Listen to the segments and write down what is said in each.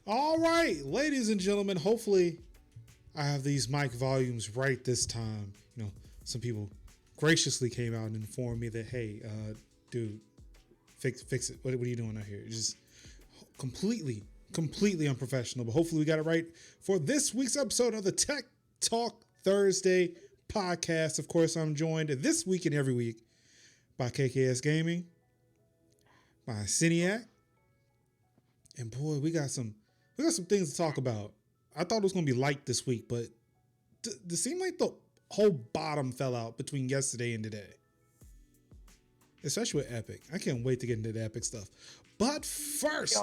All right, ladies and gentlemen, hopefully I have these mic volumes right this time. You know, some people graciously came out and informed me that, hey, dude, fix it. What are you doing out here? Just completely unprofessional. But hopefully we got it right for this week's episode of the Tech Talk Thursday podcast. Of course, I'm joined this week and every week by KKS Gaming, by Cineac, and boy, we got some things to talk about. I thought it was going to be light this week, but it seemed like the whole bottom fell out between yesterday and today. Especially with Epic. I can't wait to get into the Epic stuff. But first,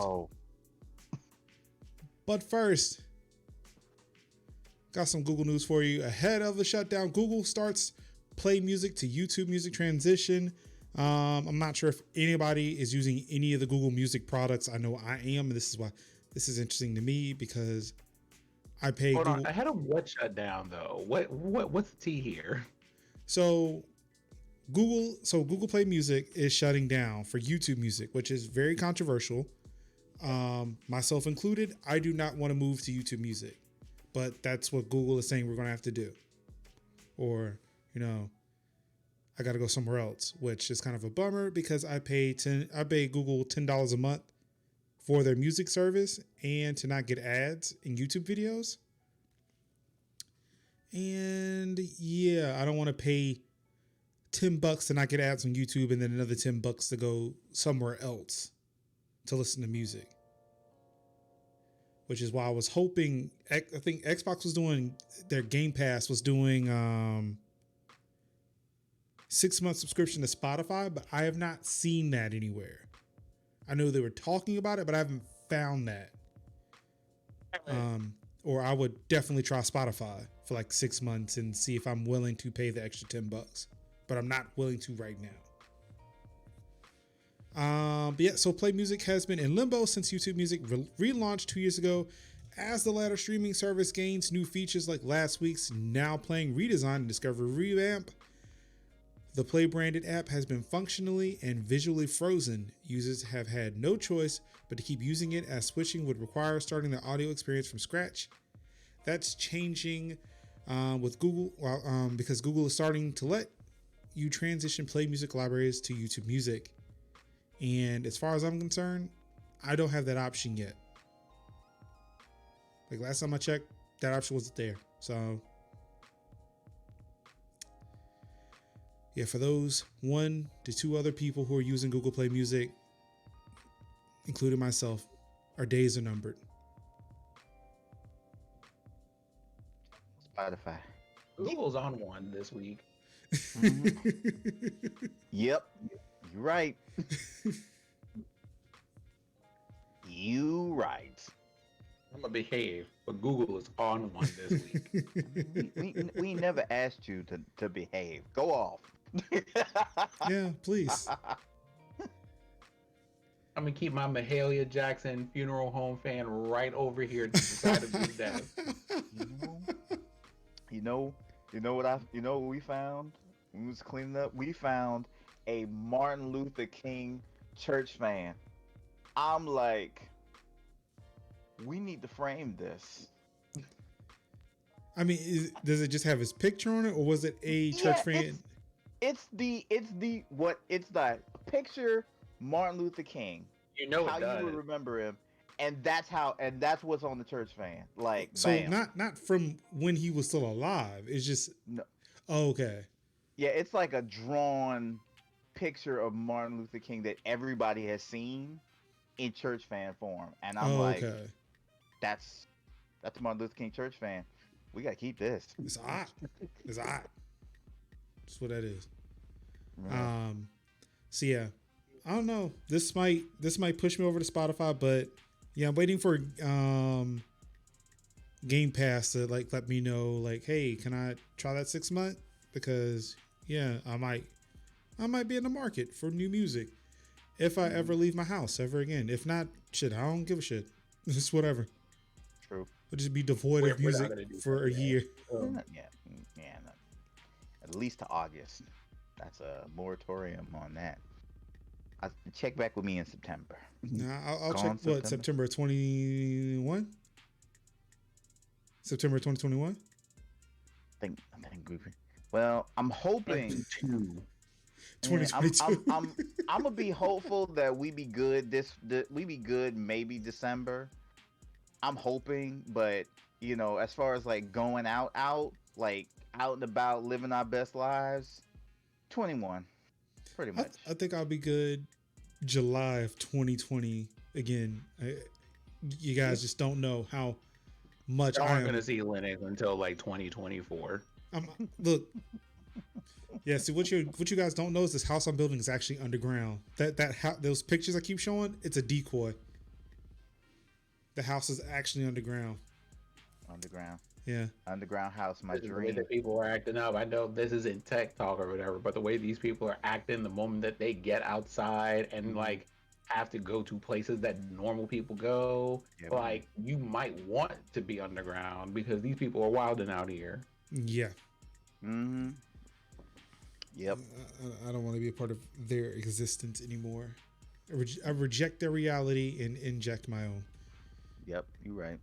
got some Google news for you. Ahead of the shutdown, Google starts Play Music to YouTube Music transition. I'm not sure if anybody is using any of the Google Music products. I know I am, and this is why this is interesting to me because I pay Hold Google. on, ahead of what shutdown though? What's the tea here? So Google Play Music is shutting down for YouTube Music, which is very controversial. Myself included, I do not want to move to YouTube Music, but that's what Google is saying we're going to have to do. Or, you know, I got to go somewhere else, which is kind of a bummer because I pay Google $10 a month for their music service and to not get ads in YouTube videos. And yeah, I don't want to pay $10 to not get ads on YouTube and then another $10 to go somewhere else to listen to music. Which is why I was hoping, I think Xbox was doing, their Game Pass was doing 6-month subscription to Spotify, but I have not seen that anywhere. I know they were talking about it, but I haven't found that. Or I would definitely try Spotify for like 6 months and see if I'm willing to pay the extra $10, but I'm not willing to right now. But yeah, so Play Music has been in limbo since YouTube Music relaunched 2 years ago. As the latter streaming service gains new features like last week's Now Playing redesign and Discovery revamp, the Play branded app has been functionally and visually frozen. Users have had no choice but to keep using it, as switching would require starting the audio experience from scratch. That's changing with Google, because Google is starting to let you transition Play Music libraries to YouTube Music. And as far as I'm concerned, I don't have that option yet. Like last time I checked, that option wasn't there. So yeah, for those 1 to 2 other people who are using Google Play Music, including myself, our days are numbered. Spotify. Google's on one this week. Mm-hmm. Yep, you're right. You right. I'm gonna behave, but Google is on one this week. We never asked you to behave. Go off. Yeah, please. I'm gonna keep my Mahalia Jackson funeral home fan right over here to the side of his desk. You know what we found? We was cleaning up. We found a Martin Luther King church fan. I'm like, we need to frame this. I mean, does it just have his picture on it, or was it a church fan? It's the picture Martin Luther King. You know how it does. You would remember him, and that's what's on the church fan. Like, so bam. not from when he was still alive. It's just no. Oh, okay. Yeah, it's like a drawn picture of Martin Luther King that everybody has seen in church fan form, and I'm like, okay. That's Martin Luther King church fan. We gotta keep this. It's hot. It's hot. That's what that is. Right. So yeah, I don't know. This might push me over to Spotify, but yeah, I'm waiting for Game Pass to like let me know, like, hey, can I try that 6 month? Because yeah, I might be in the market for new music if I ever leave my house ever again. If not, shit, I don't give a shit. It's whatever. True. I'll just be devoid of music for a year. Yeah. At least to August. That's a moratorium on that. check back with me in September. Nah, I'll check Gone what September 21. September 2021. I think we. Well, I'm hoping. 2022. I'm gonna be hopeful that we be good. We be good. Maybe December. I'm hoping, but as far as like going out, like out and about, living our best lives, 21, pretty much. I think I'll be good July of 2020 again. You guys just don't know how much I I aren't am. going to see Linux until like 2024. Look. Yeah, see what you guys don't know is this house I'm building is actually underground. Those pictures I keep showing, it's a decoy. The house is actually underground. Underground. Yeah. Underground house, my The way dream. that people are acting up, I know this isn't tech talk or whatever, but the way these people are acting the moment that they get outside and like have to go to places that normal people go, Yeah, like you might want to be underground because these people are wilding out here. Yeah. Mm-hmm. Yep. I don't want to be a part of their existence anymore. I reject their reality and inject my own. Yep, you're right.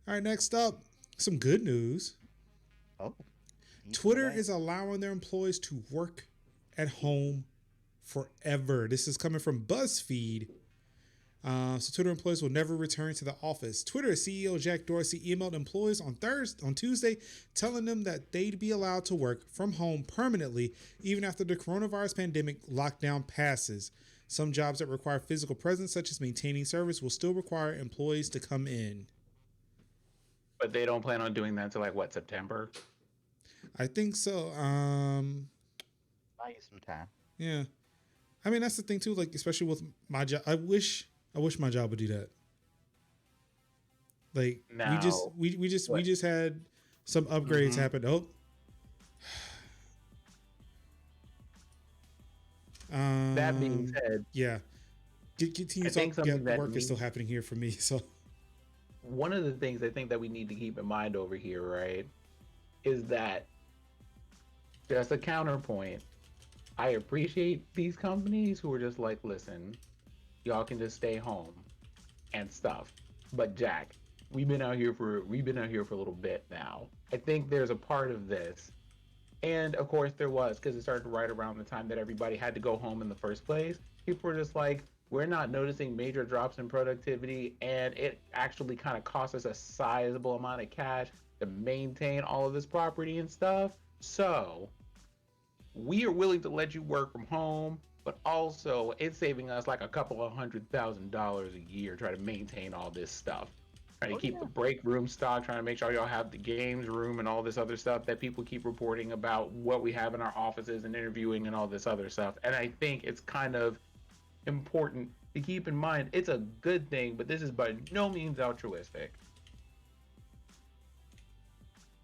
All right, next up, some good news. Oh. Twitter is allowing their employees to work at home forever. This is coming from BuzzFeed. So Twitter employees will never return to the office. Twitter CEO Jack Dorsey emailed employees on Tuesday, telling them that they'd be allowed to work from home permanently even after the coronavirus pandemic lockdown passes. Some jobs that require physical presence, such as maintaining servers, will still require employees to come in. But they don't plan on doing that until like what, September? I think so. Buy you some time. Yeah. I mean, that's the thing too. Like, especially with my job, I wish my job would do that. Like, Now, we just had some upgrades happen. Oh. That being said, yeah, I think something that work is still happening here for me. So one of the things I think that we need to keep in mind over here, right, is that just a counterpoint. I appreciate these companies who are just like, listen, y'all can just stay home and stuff. But Jack, we've been out here for a little bit now. I think there's a part of this, and of course there was, because it started right around the time that everybody had to go home in the first place. People were just like, we're not noticing major drops in productivity, and it actually kind of costs us a sizable amount of cash to maintain all of this property and stuff. So we are willing to let you work from home, but also it's saving us like a couple of $100,000 a year trying to maintain all this stuff. Trying to keep the break room stock, trying to make sure y'all have the games room and all this other stuff that people keep reporting about what we have in our offices and interviewing and all this other stuff. And I think it's kind of important to keep in mind it's a good thing, but this is by no means altruistic.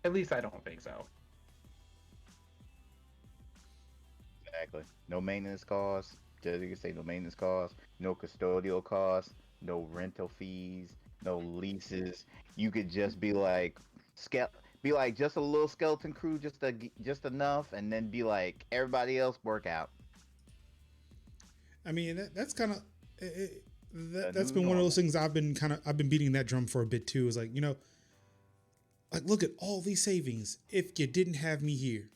At least I don't think so. Exactly. No maintenance costs. Just you can say no maintenance costs, no custodial costs, no rental fees, no leases. You could just be like just a little skeleton crew, just enough, and then be like everybody else work out. I mean, that's kind of that's been one of those things I've been beating that drum for a bit too. Is like, like look at all these savings if you didn't have me here.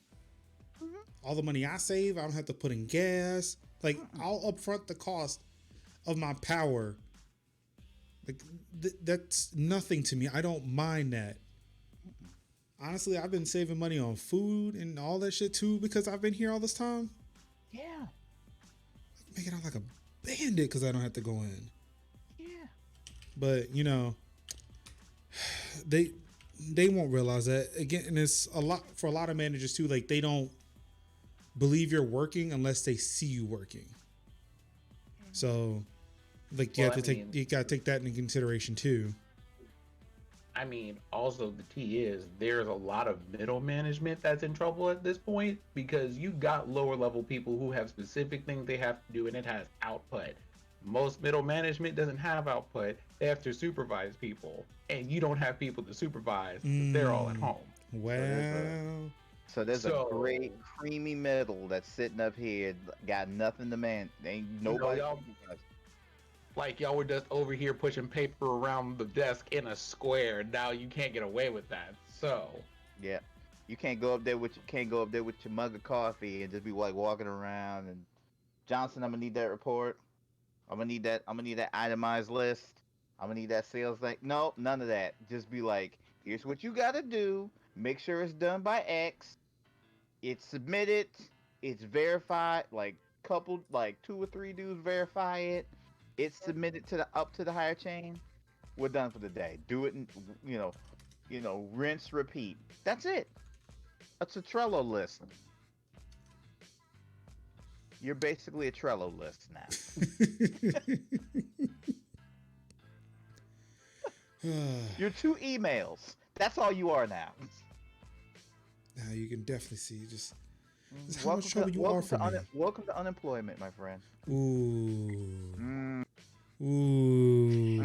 All the money I save, I don't have to put in gas. Like, I'll upfront the cost of my power. Like, that's nothing to me. I don't mind that. Honestly, I've been saving money on food and all that shit too because I've been here all this time. Yeah. Make it out like a bandit because I don't have to go in. Yeah. But, they won't realize that. Again, and it's a lot for a lot of managers too. Like, they don't believe you're working unless they see you working. So, like, you gotta take that into consideration too. I mean, also the key is there's a lot of middle management that's in trouble at this point because you got lower level people who have specific things they have to do and it has output. Most middle management doesn't have output. They have to supervise people, and you don't have people to supervise. They're all at home. Well, So there's a So, great creamy middle that's sitting up here, got nothing to man. Ain't you know, nobody. y'all were just over here pushing paper around the desk in a square. Now you can't get away with that. So, Yeah, you can't go up there with your mug of coffee and just be like walking around and Johnson, I'm gonna need that report. I'm gonna need that itemized list. I'm gonna need that sales thing. No, none of that. Just be like, here's what you gotta do. Make sure it's done by X. It's submitted. It's verified. Like 2 or 3 dudes verify it. It's submitted to the up to the higher chain. We're done for the day. Do it, and rinse, repeat. That's it. It's a Trello list. You're basically a Trello list now. You're 2 emails. That's all you are now. Now you can definitely see just how much trouble you are for me. Welcome to unemployment, my friend. Ooh. oh, you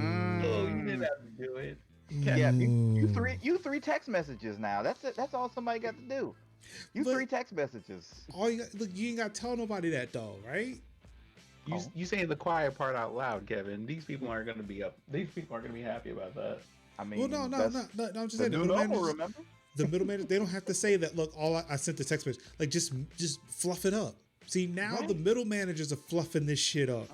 didn't have to do it. Yeah, you 3 text messages now. That's it. That's all somebody got to do. Look, 3 text messages. Look, you ain't got to tell nobody that though, right? You saying the quiet part out loud, Kevin. These people aren't going to be happy about that. I mean, well, no. I'm just saying the normal, remember? The middleman, they don't have to say that. Look, I sent the text message. Like, just fluff it up. See, now the middle managers are fluffing this shit up.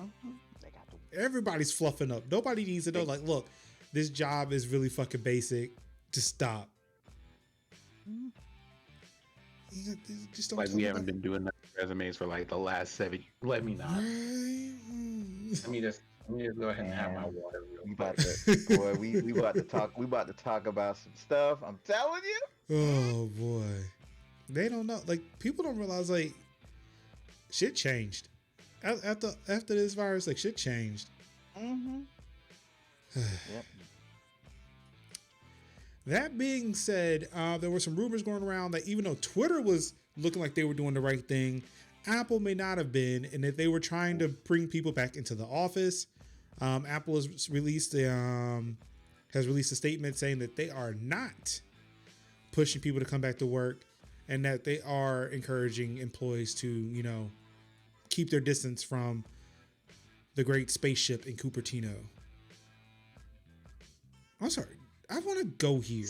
Everybody's fluffing up. Nobody needs to know. Like, look, this job is really fucking basic. Just stop. Just don't like we haven't been doing resumes for like the last 7 years. Let me not. Let me just go ahead and have my water real quick. Boy, we about to talk. We about to talk about some stuff. I'm telling you. Oh boy, they don't know. Like, people don't realize, like, shit changed after this virus. Like, shit changed. Yep. That being said, there were some rumors going around that even though Twitter was looking like they were doing the right thing, Apple may not have been, and that they were trying to bring people back into the office. Apple has released a statement saying that they are not pushing people to come back to work, and that they are encouraging employees to, keep their distance from the great spaceship in Cupertino. I'm sorry. I want to go here.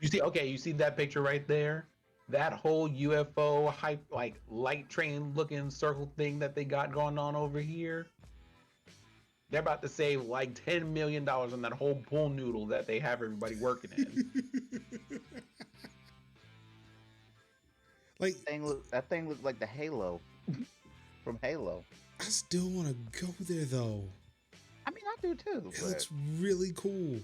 You see that picture right there? That whole UFO hype, like light train looking circle thing that they got going on over here. They're about to save like $10 million on that whole pool noodle that they have everybody working in. Like, that thing looked like the Halo from Halo. I still want to go there though. I mean, I do too. It looks really cool.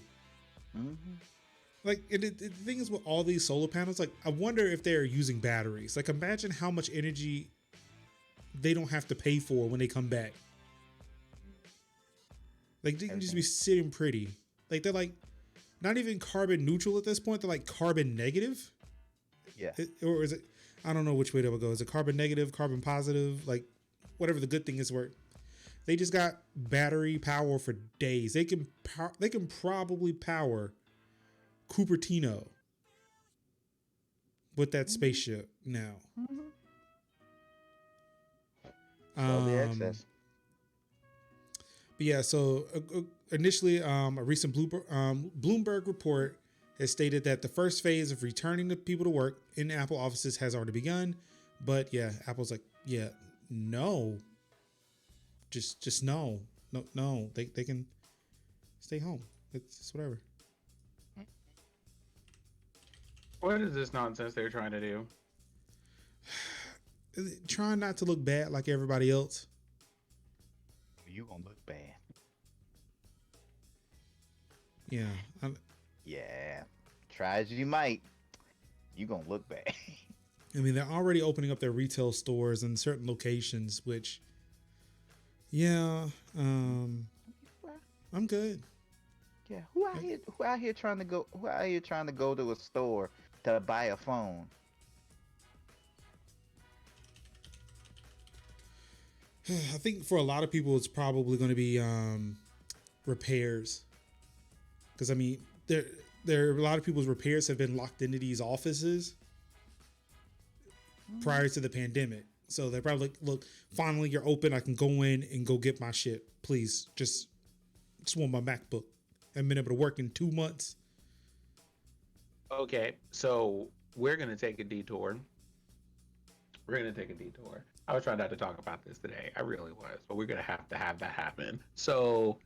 Like, the thing is with all these solar panels, like, I wonder if they're using batteries. Like, imagine how much energy they don't have to pay for when they come back. Like, they can just be sitting pretty. Like, they're like not even carbon neutral at this point. They're like carbon negative. Yeah. Or is it? I don't know which way that would go. Is it carbon negative, carbon positive? Like, whatever the good thing is. Where they just got battery power for days. They can probably power Cupertino with that spaceship now. All the access. But yeah, so initially, a recent Bloomberg report has stated that the first phase of returning the people to work in Apple offices has already begun. But yeah, Apple's like, yeah, no. Just no. They can stay home. It's whatever. What is this nonsense they're trying to do? Trying not to look bad like everybody else. You gonna look bad. Yeah. Yeah. Try as you might, you gonna look bad. I mean, they're already opening up their retail stores in certain locations, which, yeah, I'm good. Yeah, who out here trying to go to a store to buy a phone? I think for a lot of people, it's probably going to be repairs, because I mean, there are a lot of people's repairs have been locked into these offices, prior to the pandemic. So they're probably like, look, finally you're open. I can go in and go get my shit. Please, just want my MacBook. I've been able to work in 2 months. Okay, so we're gonna take a detour. I was trying not to talk about this today. I really was, but we're gonna have that happen. So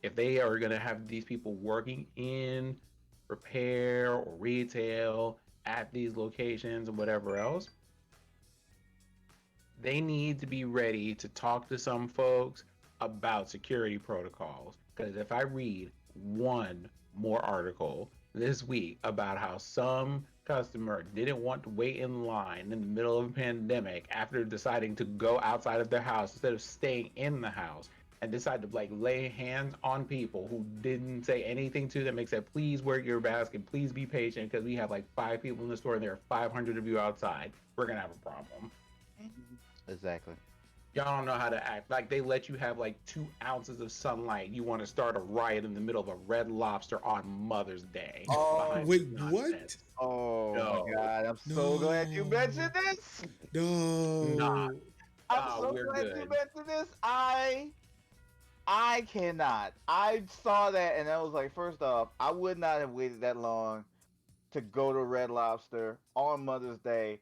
if they are gonna have these people working in repair or retail at these locations and whatever else, they need to be ready to talk to some folks about security protocols. Because if I read one more article this week about how some customer didn't want to wait in line in the middle of a pandemic after deciding to go outside of their house instead of staying in the house, and decided to like lay hands on people who didn't say anything to them except please wear your mask and please be patient because we have like 5 people in the store and there are 500 of you outside, we're gonna have a problem. Exactly. Y'all don't know how to act. Like they let you have like 2 ounces of sunlight. You want to start a riot in the middle of a Red Lobster on Mother's Day. Oh, wait, what? Oh No. my God! I'm so glad you mentioned this. No. Nah. I'm so we're glad you good. mentioned this. I cannot. I saw that and I was like, first off, I would not have waited that long to go to Red Lobster on Mother's Day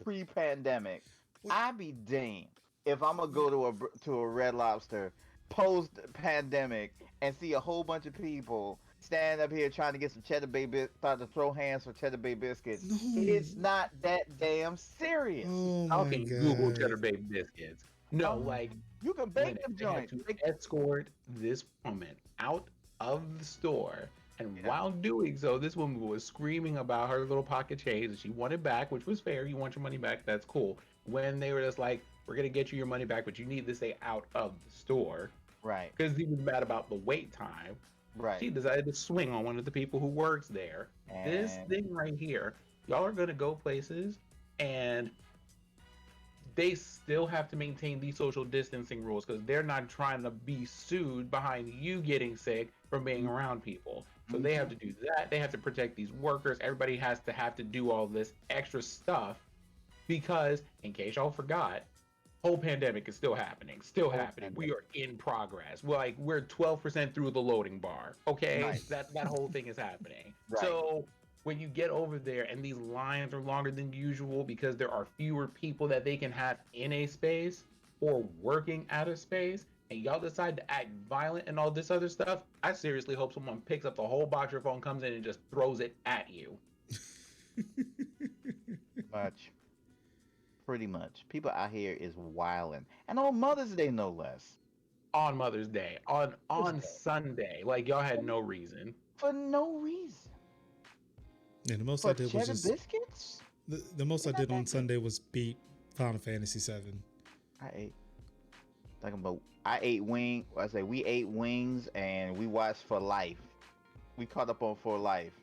pre-pandemic. What? I'd be damned if I'm gonna go to a Red Lobster post-pandemic and see a whole bunch of people standing up here trying to get some Cheddar Bay start to throw hands for Cheddar Bay biscuits. No. It's not that damn serious. Oh How my can God. Google Cheddar Bay biscuits? No, like You can when bake them they had joints. to escort this woman out of the store, and Yeah. while doing so, this woman was screaming about her little pocket change that she wanted back, which was fair. You want your money back, that's cool. When they were just like, "We're gonna get you your money back, but you need to stay out of the store," Right. because he was mad about the wait time. Right. She decided to swing on one of the people who works there. This And- thing right here, y'all are gonna go places and they still have to maintain these social distancing rules because they're not trying to be sued behind you getting sick from being around people. So they have to do that. They have to protect these workers. Everybody has to do all this extra stuff because, in case y'all forgot, whole pandemic is still happening. Still happening. We are in progress. We're 12% through the loading bar. Okay, Nice. that whole thing is happening. Right. So when you get over there and these lines are longer than usual because there are fewer people that they can have in a space or working at a space, and y'all decide to act violent and all this other stuff, I seriously hope someone picks up the whole box your phone, comes in and just throws it at you. Much. Pretty much. People out here is wilding. And on Mother's Day, no less. On Mother's Day, on Mother's Day. Sunday, like y'all had no reason. For no reason. Yeah, the most For I did was cheddar just biscuits? the most I They're not did on that good. Sunday was beat Final Fantasy VII. We ate wings and we watched For Life. We caught up on For Life.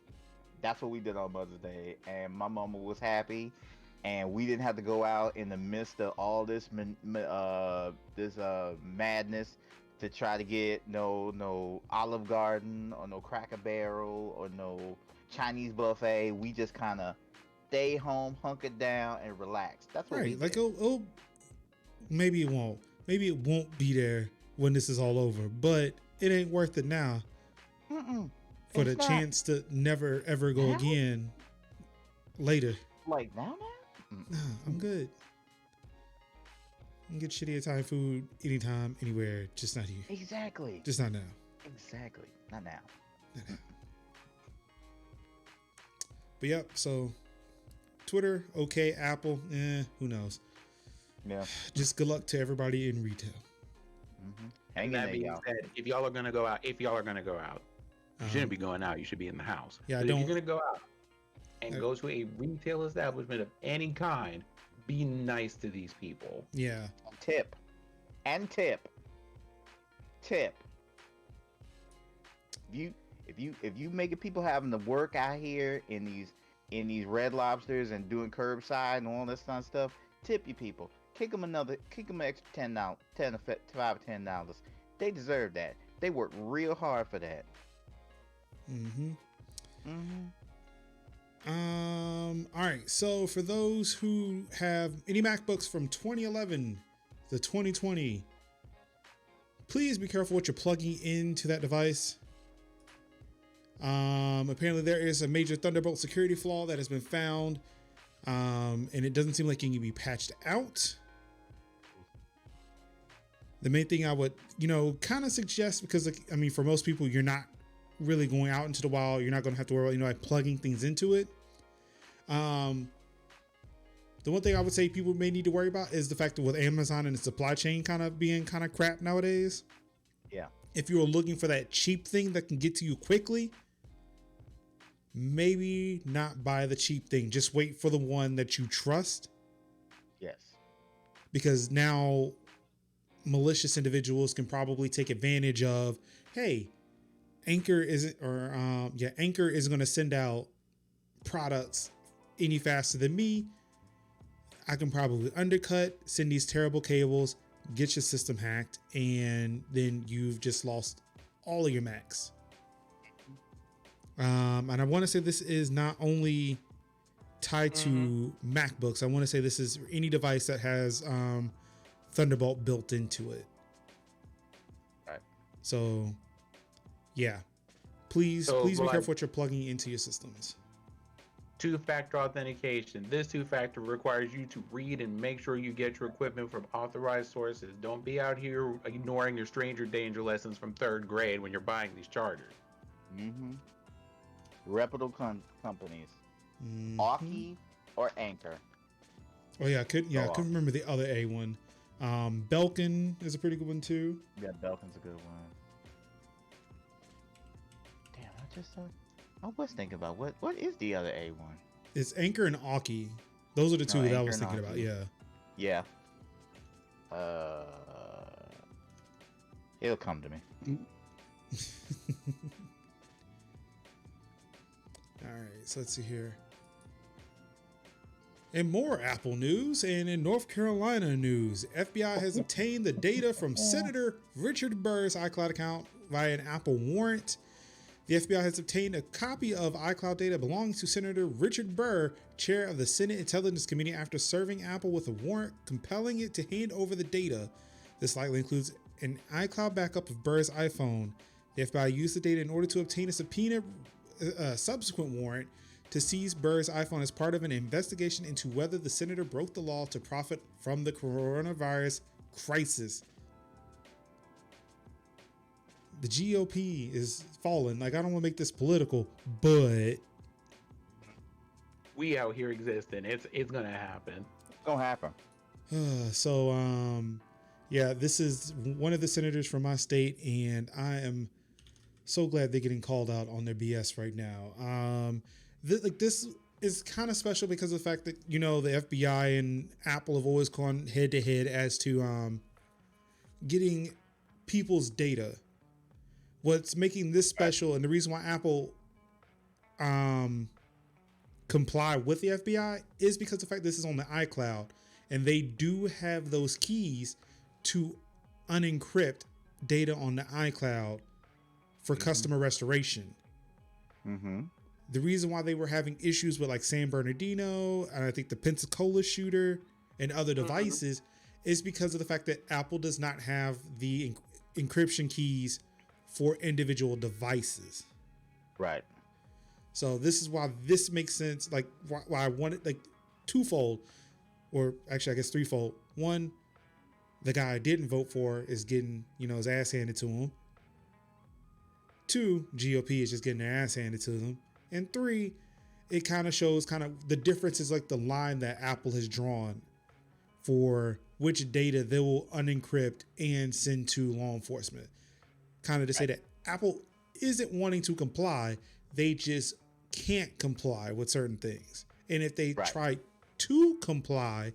That's what we did on Mother's Day. And my mama was happy. And we didn't have to go out in the midst of all this madness to try to get no Olive Garden or no Cracker Barrel or no Chinese buffet. We just kind of stay home, hunkered down, and relax. That's what we Right. Like, did. maybe it won't. Maybe it won't be there when this is all over, but it ain't worth it now Mm-mm. for It's the not. chance to never, ever go Now? again later. Like now? Nah, I'm good. I can get shitty Italian food anytime, anywhere, just not here. Exactly. Just not now. Exactly. Not now. Not now. But yep, so Twitter, okay. Apple, who knows? Yeah. Just good luck to everybody in retail. Mm-hmm. And Hang in that there, being y'all. said, if y'all are gonna go out, you shouldn't be going out. You should be in the house. Yeah, I But if don't- you're gonna go out and I- go to a retail establishment of any kind, be nice to these people. Yeah. Tip. And tip. Tip. If you making people having to work out here in these Red Lobsters and doing curbside and all this kind of stuff, tip your people. Kick them an extra $10, $5 or $10. They deserve that. They work real hard for that. Mm-hmm. Mm-hmm. All right. So for those who have any MacBooks from 2011 to 2020, please be careful what you're plugging into that device. Apparently there is a major Thunderbolt security flaw that has been found, and it doesn't seem like it can be patched out. The main thing I would, kind of suggest, because for most people, you're not really going out into the wild. You're not going to have to worry about, like plugging things into it. The one thing I would say people may need to worry about is the fact that with Amazon and the supply chain kind of being kind of crap nowadays. Yeah. If you were looking for that cheap thing that can get to you quickly, maybe not buy the cheap thing. Just wait for the one that you trust. Yes. Because now malicious individuals can probably take advantage of, hey, Anchor isn't going to send out products any faster than me. I can probably undercut, send these terrible cables, get your system hacked, and then you've just lost all of your Macs. And I want to say this is not only tied to MacBooks. I want to say this is any device that has Thunderbolt built into it. Right. So, yeah. Please be careful what you're plugging into your systems. Two-factor authentication. This two-factor requires you to read and make sure you get your equipment from authorized sources. Don't be out here ignoring your stranger danger lessons from 3rd grade when you're buying these chargers. Reputable companies. Aukey or Anchor. Oh yeah, I couldn't remember the other A one. Belkin is a pretty good one too. Yeah, Belkin's a good one. Damn, I was thinking about what is the other A one? It's Anchor and Aukey. Those are the two that I was thinking about. Yeah. Yeah. It'll come to me. All right, so let's see here. In more Apple news, and in North Carolina news, FBI has obtained the data from Senator Richard Burr's iCloud account via an Apple warrant. The FBI has obtained a copy of iCloud data belonging to Senator Richard Burr, chair of the Senate Intelligence Committee, after serving Apple with a warrant compelling it to hand over the data. This likely includes an iCloud backup of Burr's iPhone. The FBI used the data in order to obtain a subsequent warrant to seize Burr's iPhone as part of an investigation into whether the senator broke the law to profit from the coronavirus crisis. The GOP is falling. Like, I don't want to make this political, but we out here existing. It's gonna happen. It's gonna happen. Yeah, this is one of the senators from my state, and I am so glad they're getting called out on their BS right now. This is kind of special because of the fact that, the FBI and Apple have always gone head to head as to getting people's data. What's making this special, and the reason why Apple comply with the FBI, is because of the fact this is on the iCloud, and they do have those keys to unencrypt data on the iCloud for customer restoration. The reason why they were having issues with like San Bernardino and I think the Pensacola shooter and other devices is because of the fact that Apple does not have the encryption keys for individual devices. Right. So this is why this makes sense. Like why I wanted, like, twofold, or actually I guess threefold. One, the guy I didn't vote for is getting, his ass handed to him. 2, GOP is just getting their ass handed to them. And 3, it kind of shows the difference is like the line that Apple has drawn for which data they will unencrypt and send to law enforcement. Kind of to say that Apple isn't wanting to comply, they just can't comply with certain things. And if they try to comply,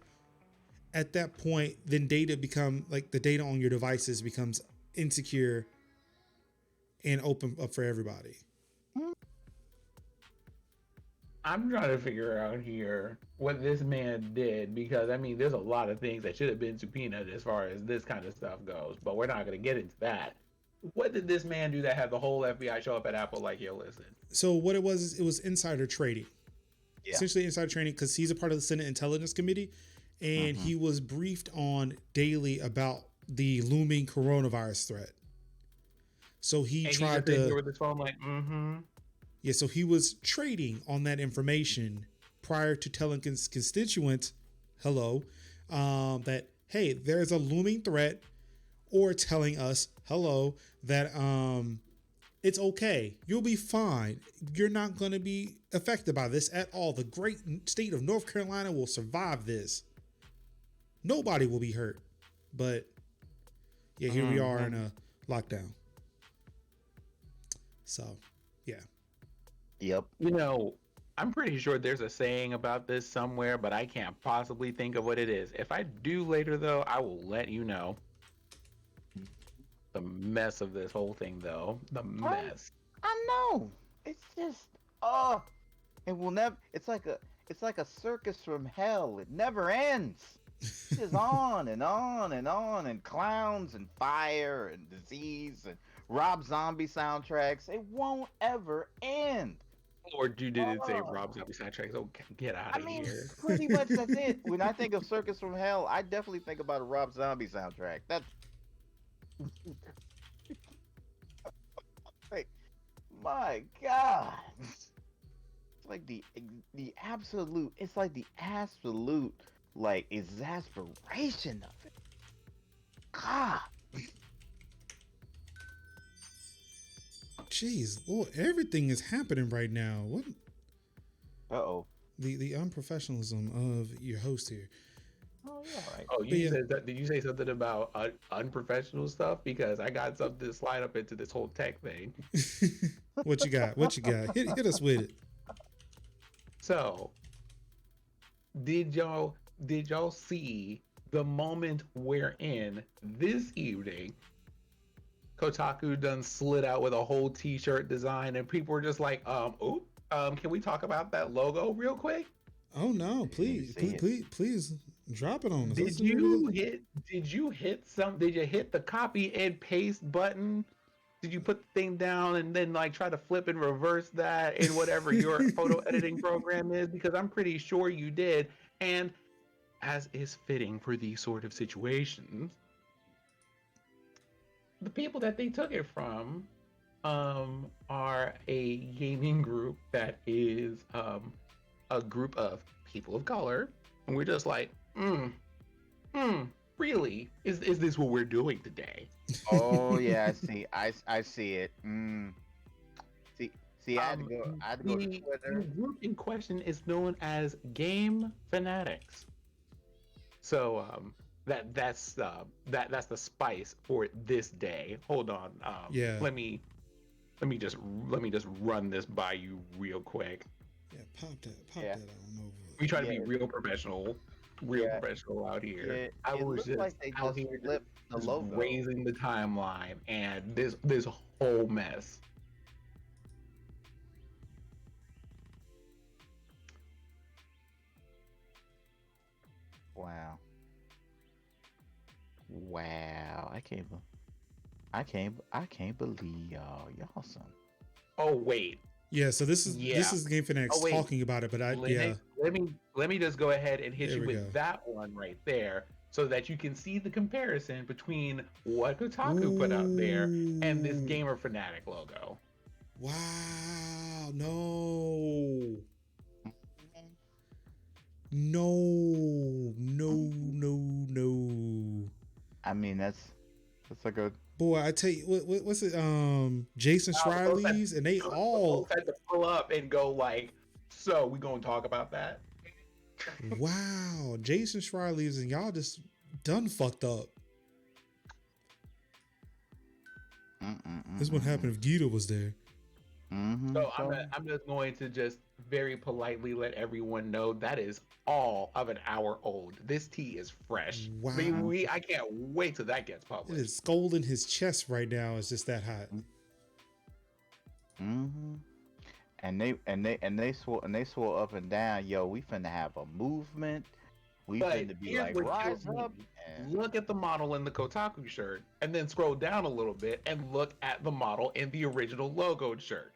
at that point, then data become like the data on your devices becomes insecure and open up for everybody. I'm trying to figure out here what this man did, because there's a lot of things that should have been subpoenaed as far as this kind of stuff goes, but we're not going to get into that. What did this man do that had the whole FBI show up at Apple like, yo, listen? So what it was insider trading. Yeah. essentially insider training because he's a part of the Senate Intelligence Committee, and he was briefed on daily about the looming coronavirus threat. So he And tried he's just in here to, with his phone, like, yeah. So he was trading on that information prior to telling his constituents, hello, that hey, there's a looming threat, or telling us, hello, that it's okay. You'll be fine. You're not going to be affected by this at all. The great state of North Carolina will survive this. Nobody will be hurt. But yeah, here we are in a lockdown. So, yeah. Yep. you know, I'm pretty sure there's a saying about this somewhere, but I can't possibly think of what it is. If I do later, though, I will let you know. The mess of this whole thing, though. The mess. I know. It's just it will never. It's like a circus from hell. It never ends. It's just on and on and on, and clowns and fire and disease and Rob Zombie soundtracks. It won't ever end. Or did it say Rob Zombie soundtracks? Oh, get out of here. Pretty much that's it. When I think of Circus from Hell, I definitely think about a Rob Zombie soundtrack. That's like, my God. It's like the absolute. It's like the absolute like exasperation of it. God. Jeez, Lord, everything is happening right now. What? Uh-oh. The unprofessionalism of your host here. Oh yeah, right. Oh, But yeah. said that, did you say something about unprofessional stuff? Because I got something to slide up into this whole tech thing. What you got? What you got? Hit us with it. So, did y'all see the moment wherein this evening Kotaku done slid out with a whole t-shirt design and people were just like, can we talk about that logo real quick? Oh no, please drop it on us. Did you hit the copy and paste button? Did you put the thing down and then like try to flip and reverse that in whatever your photo editing program is? Because I'm pretty sure you did. And as is fitting for these sort of situations, the people that they took it from are a gaming group that is a group of people of color. And we're just like, really? Is this what we're doing today? Oh yeah, I see it. See, I had to go to The Twitter. group in question is known as Game Fanatics. So that's the spice for this day. Hold on. Yeah. Let me just run this by you real quick. Yeah, pop that on over. We try to be real professional out here. It I was looks just like they out just here flipped the just logo. raising the timeline and this whole mess. Wow. I can't believe y'all son. Oh wait. Yeah, so this is the Game Fanatics Oh, wait. talking about it, but Let me just go ahead and hit There you we with go. that one right there so that you can see the comparison between what Kotaku put out there and this Ooh. Gamer Fanatic logo. Wow, no. I mean, that's like a Boy, I tell you, what's it? Jason Schreiler's, and they all. Both had to pull up and go like, so we gonna talk about that? Wow, Jason Schreiler's, and y'all just done fucked up. This wouldn't happen if Gita was there. So I'm just going to just very politely let everyone know that is all of an hour old. This tea is fresh. Wow. I can't wait till that gets published. It is scolding his chest right now. It's just that hot. And they swore up and down, yo, we finna have a movement. We finna be here's like, what rise kills up. me. And Look at the model in the Kotaku shirt, and then scroll down a little bit and look at the model in the original logoed shirt.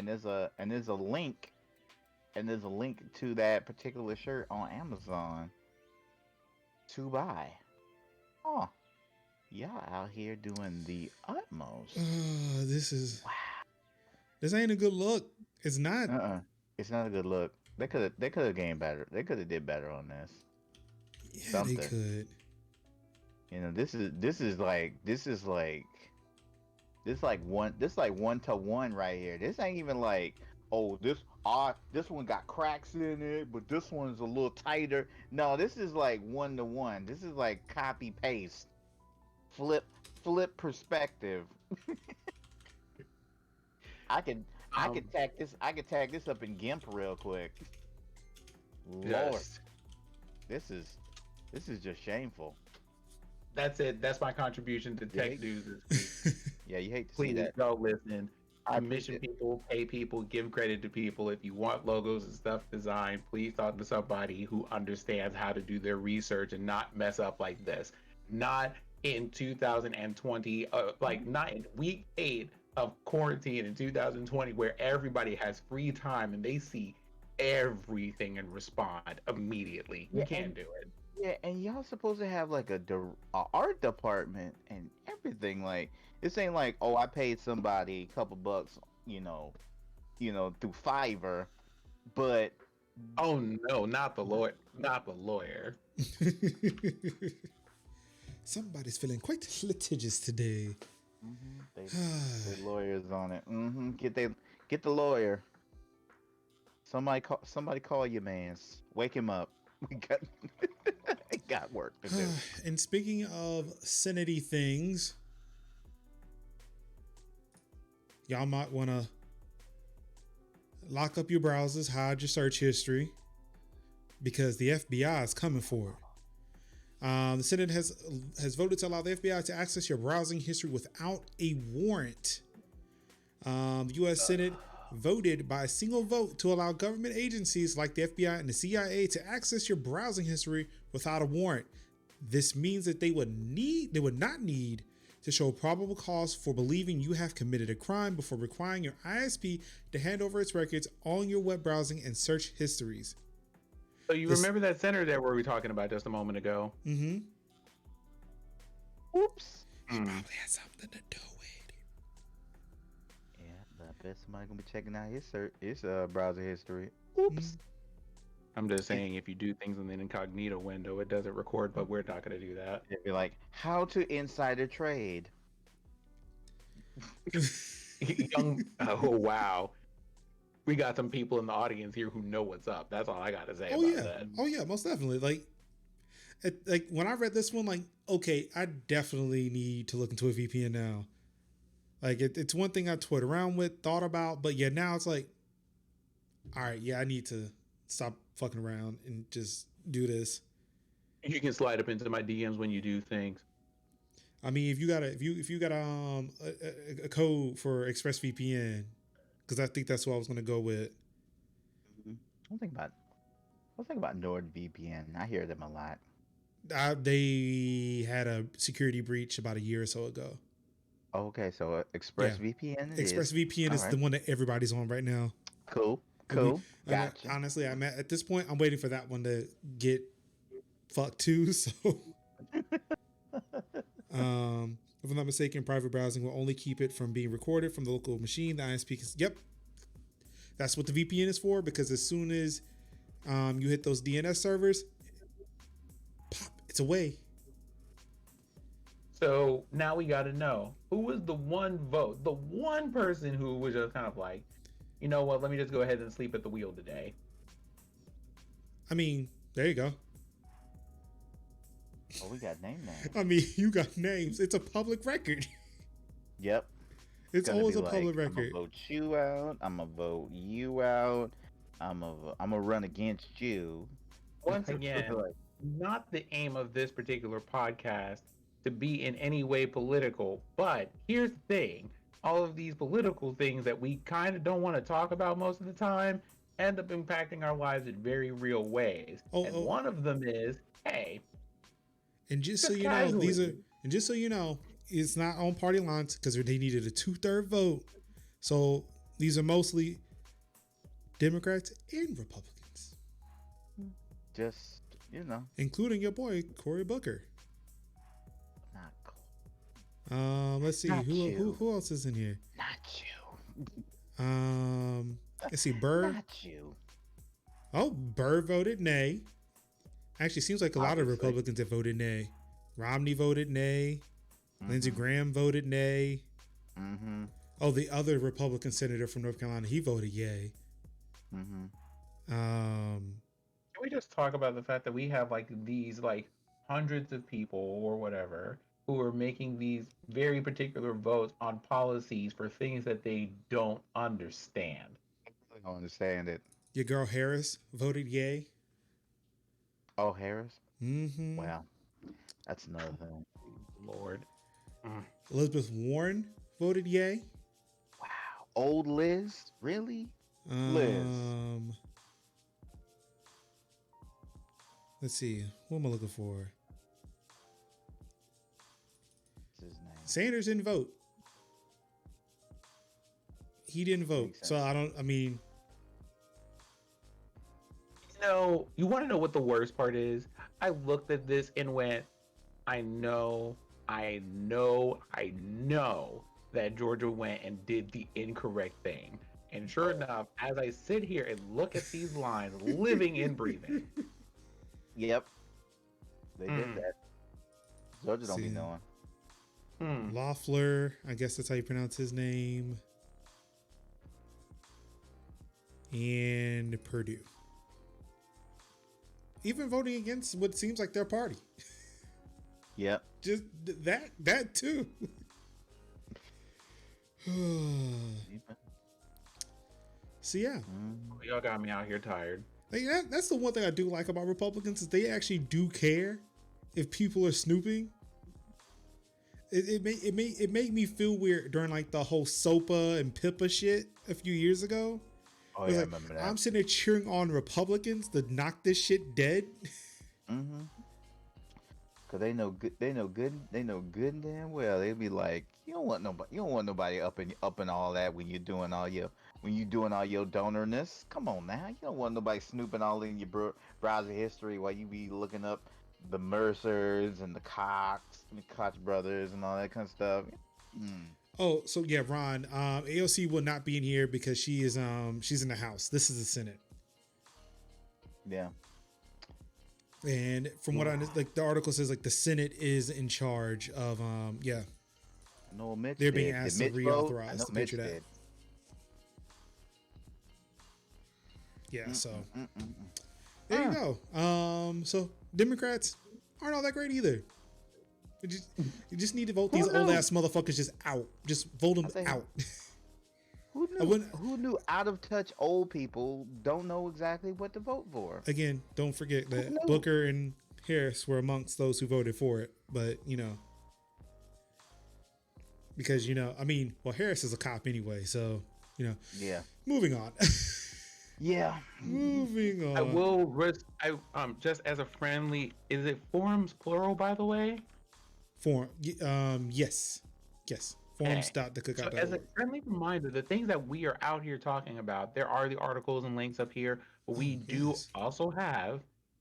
there's a link and there's a link to that particular shirt on Amazon to buy. Oh, y'all out here doing the utmost. This ain't a good look. It's not. It's not a good look. They could have gained better. They could have did better on this. Yeah, Something. they could. You know, this is like 1-to-1 right here. This ain't even like, oh, this one got cracks in it, but this one's a little tighter. No, this is like 1-to-1. This is like copy paste, flip perspective. I could tag this up in GIMP real quick. Lord, Yes. this is just shameful. That's it. That's my contribution to tech news this week. Yeah, you hate to see Please that. go listen. I mission people, pay people, give credit to people. If you want logos and stuff designed, please talk to somebody who understands how to do their research and not mess up like this. Not in 2020, not in week 8 of quarantine in 2020, where everybody has free time and they see everything and respond immediately. You can't do it. Yeah, and y'all supposed to have like a art department and everything. Like, this ain't like, oh, I paid somebody a couple bucks, through Fiverr, but Oh no, not the lawyer. Somebody's feeling quite litigious today. they lawyers on it. Get the lawyer. Somebody call your mans. Wake him up. We got work to do. And speaking of sanity things, y'all might want to lock up your browsers, hide your search history, because the FBI is coming for it. The Senate has voted to allow the FBI to access your browsing history without a warrant. The U.S. Senate voted by a single vote to allow government agencies like the FBI and the CIA to access your browsing history without a warrant. This means that they would not need to show probable cause for believing you have committed a crime before requiring your ISP to hand over its records on your web browsing and search histories. So you remember that center that we were talking about just a moment ago? Mm-hmm. Oops. It probably has something to do with it. Yeah, but I bet somebody gonna be checking out his browser history. Oops. I'm just saying, if you do things in the incognito window, it doesn't record, but we're not going to do that. It'd be like, how to insider trade. Oh, wow. We got some people in the audience here who know what's up. That's all I got to say about that. Oh, yeah, most definitely. Like when I read this one, like, okay, I definitely need to look into a VPN now. Like, it's one thing I toyed around with, thought about, but yeah, now it's like, all right, yeah, I need to stop fucking around and just do this. You can slide up into my DMs when you do things. I mean, if you got a code for ExpressVPN, because I think that's what I was gonna go with. I'll think about NordVPN. I hear them a lot. They had a security breach about a year or so ago. Okay, so ExpressVPN. ExpressVPN is the one that everybody's on right now. Cool. Gotcha. Honestly, at this point, I'm waiting for that one to get fucked too. So, if I'm not mistaken, private browsing will only keep it from being recorded from the local machine. The ISP yep, that's what the VPN is for. Because as soon as you hit those DNS servers, pop, it's away. So now we got to know, who was the one vote, the one person who was just kind of like, you know what, let me just go ahead and sleep at the wheel today. I mean, there you go. Oh, we got name names. I mean, you got names. It's a public record. Yep. It's always a public record. I'm gonna vote you out. I'm gonna vote you out. I'm gonna run against you. Once again, not the aim of this particular podcast to be in any way political, but here's the thing. All of these political things that we kind of don't want to talk about most of the time end up impacting our lives in very real ways. One of them is, hey. And just so you know, it's not on party lines because they needed a 2/3 vote. So these are mostly Democrats and Republicans, Just, including your boy Cory Booker. not cool. Let's see Not who you. who else is in here. Not you. Let's see, Burr. Not you. Oh, Burr voted nay. Actually, seems like a lot of Obviously. Republicans have voted nay. Romney voted nay. Lindsey Graham voted nay. Mm-hmm. Oh, the other Republican senator from North Carolina, he voted yay. Mm-hmm. Can we just talk about the fact that we have like these like hundreds of people or whatever who are making these very particular votes on policies for things that they don't understand? I don't understand it. Your girl Harris voted yay. Oh, Harris? Mm-hmm. Wow. That's another thing. Lord. Elizabeth Warren voted yay. Wow. Old Liz? Really? Liz. Let's see. What am I looking for? What's his name? Sanders didn't vote. He didn't vote. Makes So I mean, You want to know what the worst part is? I looked at this and went, I know that Georgia went and did the incorrect thing. And sure enough, as I sit here and look at these lines, living and breathing. Yep. They did that. Georgia don't be See. knowing. Loeffler, I guess that's how you pronounce his name. And Purdue. Even voting against what seems like their party. Yep. Just that too. So yeah, Y'all got me out here tired. like that's the one thing I do like about Republicans is they actually do care if people are snooping. It made me feel weird during like the whole SOPA and PIPA shit a few years ago. Oh, It was yeah, I like, remember that. I'm sitting there cheering on Republicans to knock this shit dead. Mm-hmm. Cause they know good and damn well. They'd be like, you don't want nobody up in all that when you're doing all your donorness. Come on now, you don't want nobody snooping all in your browser history while you be looking up the Mercers and the Koch brothers and all that kind of stuff. Oh, so yeah, Ron, AOC will not be in here because she's in the House. This is the Senate. Yeah. And from what I like, the article says like the Senate is in charge of No, Mitch they're being did. asked Did to Mitch vote? I reauthorize know the Mitch Patriot Act. did. Yeah, so there you go. So Democrats aren't all that great either. You just need to vote these old ass motherfuckers just out. Just vote them out. Who knew out of touch old people don't know exactly what to vote for? Again, don't forget that Booker and Harris were amongst those who voted for it. But because I mean, well, Harris is a cop anyway, so Yeah. Moving on. Yeah. Moving on. I will risk. Just as a friendly. Is it forums plural, by the way? Forum. Yes. Forums.thecookout.org. So as a friendly reminder, the things that we are out here talking about, there are the articles and links up here, but we do also have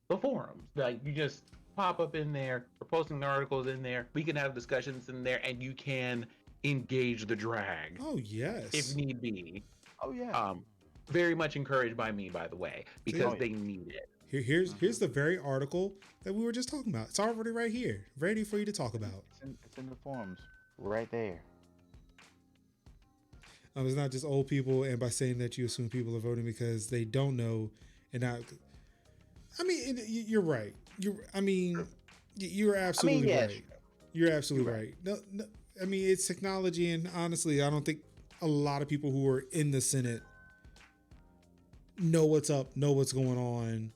the forums. Like you just pop up in there, we're posting the articles in there, we can have discussions in there, and you can engage the drag. Oh yes. If need be. Oh yeah. Very much encouraged by me, by the way, because they need it. Here's the very article that we were just talking about. It's already right here, ready for you to talk about. It's in the forums, right there. It's not just old people, and by saying that you assume people are voting because they don't know, and not. I mean, you're right. You're absolutely right. You're absolutely right. No, I mean, it's technology, and honestly, I don't think a lot of people who are in the Senate know what's up, know what's going on.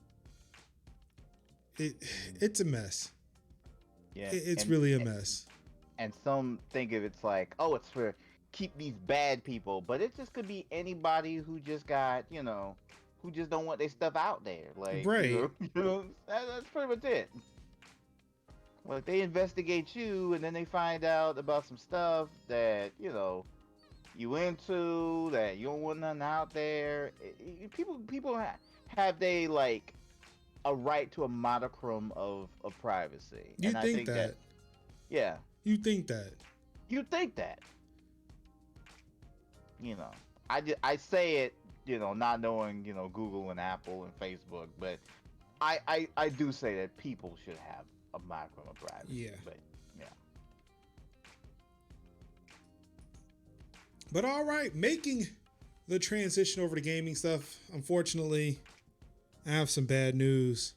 It's a mess. Yeah, it's really a mess. And some think of it's like, oh, it's for keep these bad people, but it just could be anybody who just got, who just don't want their stuff out there. Like, right. That's pretty much it. Like they investigate you, and then they find out about some stuff that you into, that you don't want nothing out there. People have they like a right to a modicum of privacy, You and I think think that that? yeah, You think that? you think that. You know, I say it, not knowing, Google and Apple and Facebook, but I do say that people should have a modicum of privacy. Yeah. But yeah. But all right, making the transition over to gaming stuff. Unfortunately, I have some bad news.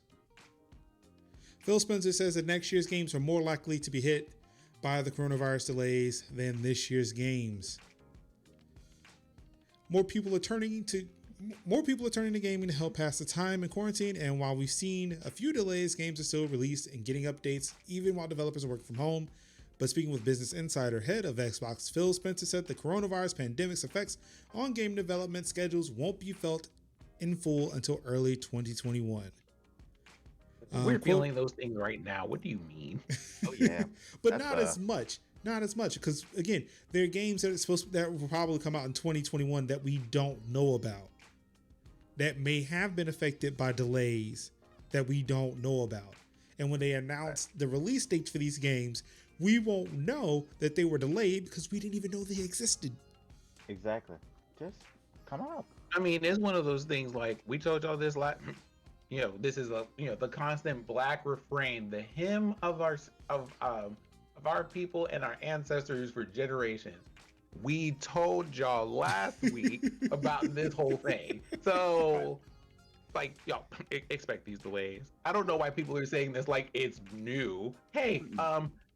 Phil Spencer says that next year's games are more likely to be hit by the coronavirus delays than this year's games. More people are turning to gaming to help pass the time in quarantine, and while we've seen a few delays, games are still released and getting updates even while developers are working from home. But speaking with Business Insider head of Xbox, Phil Spencer said the coronavirus pandemic's effects on game development schedules won't be felt in full until early 2021. We're feeling those things right now. What do you mean? Oh yeah. But not as much. Not as much, because again, there are games that will probably come out in 2021 that we don't know about, that may have been affected by delays that we don't know about. And when they announce the release dates for these games, we won't know that they were delayed because we didn't even know they existed. Exactly. Just come out. I mean, it's one of those things like we told y'all this this is the constant black refrain, the hymn of our people and our ancestors for generations. We told y'all last week about this whole thing. So, like, y'all expect these delays. I don't know why people are saying this like it's new. Hey,